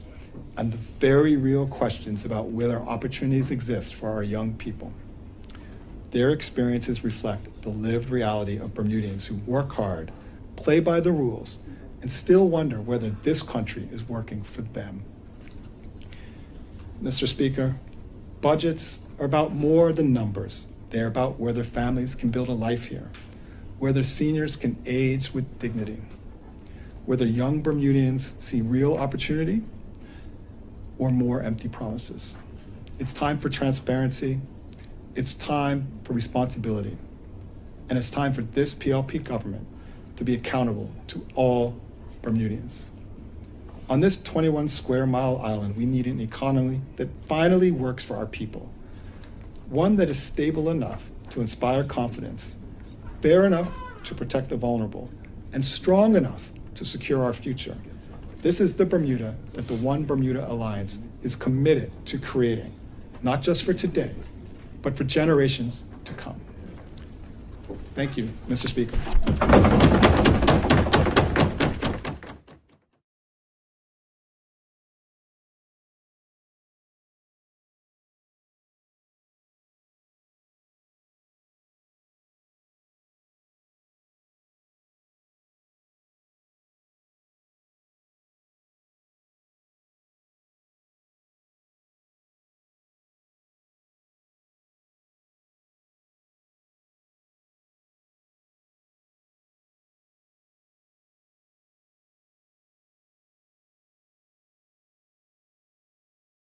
and the very real questions about whether opportunities exist for our young people. Their experiences reflect the lived reality of Bermudians who work hard, play by the rules, and still wonder whether this country is working for them. Mr. Speaker, budgets are about more than numbers. They're about whether families can build a life here, whether seniors can age with dignity, whether young Bermudians see real opportunity or more empty promises. It's time for transparency. It's time for responsibility. And it's time for this PLP government to be accountable to all Bermudians. On this 21 square mile island, we need an economy that finally works for our people. One that is stable enough to inspire confidence, fair enough to protect the vulnerable, and strong enough to secure our future. This is the Bermuda that the One Bermuda Alliance is committed to creating, not just for today, but for generations to come. Thank you, Mr. Speaker.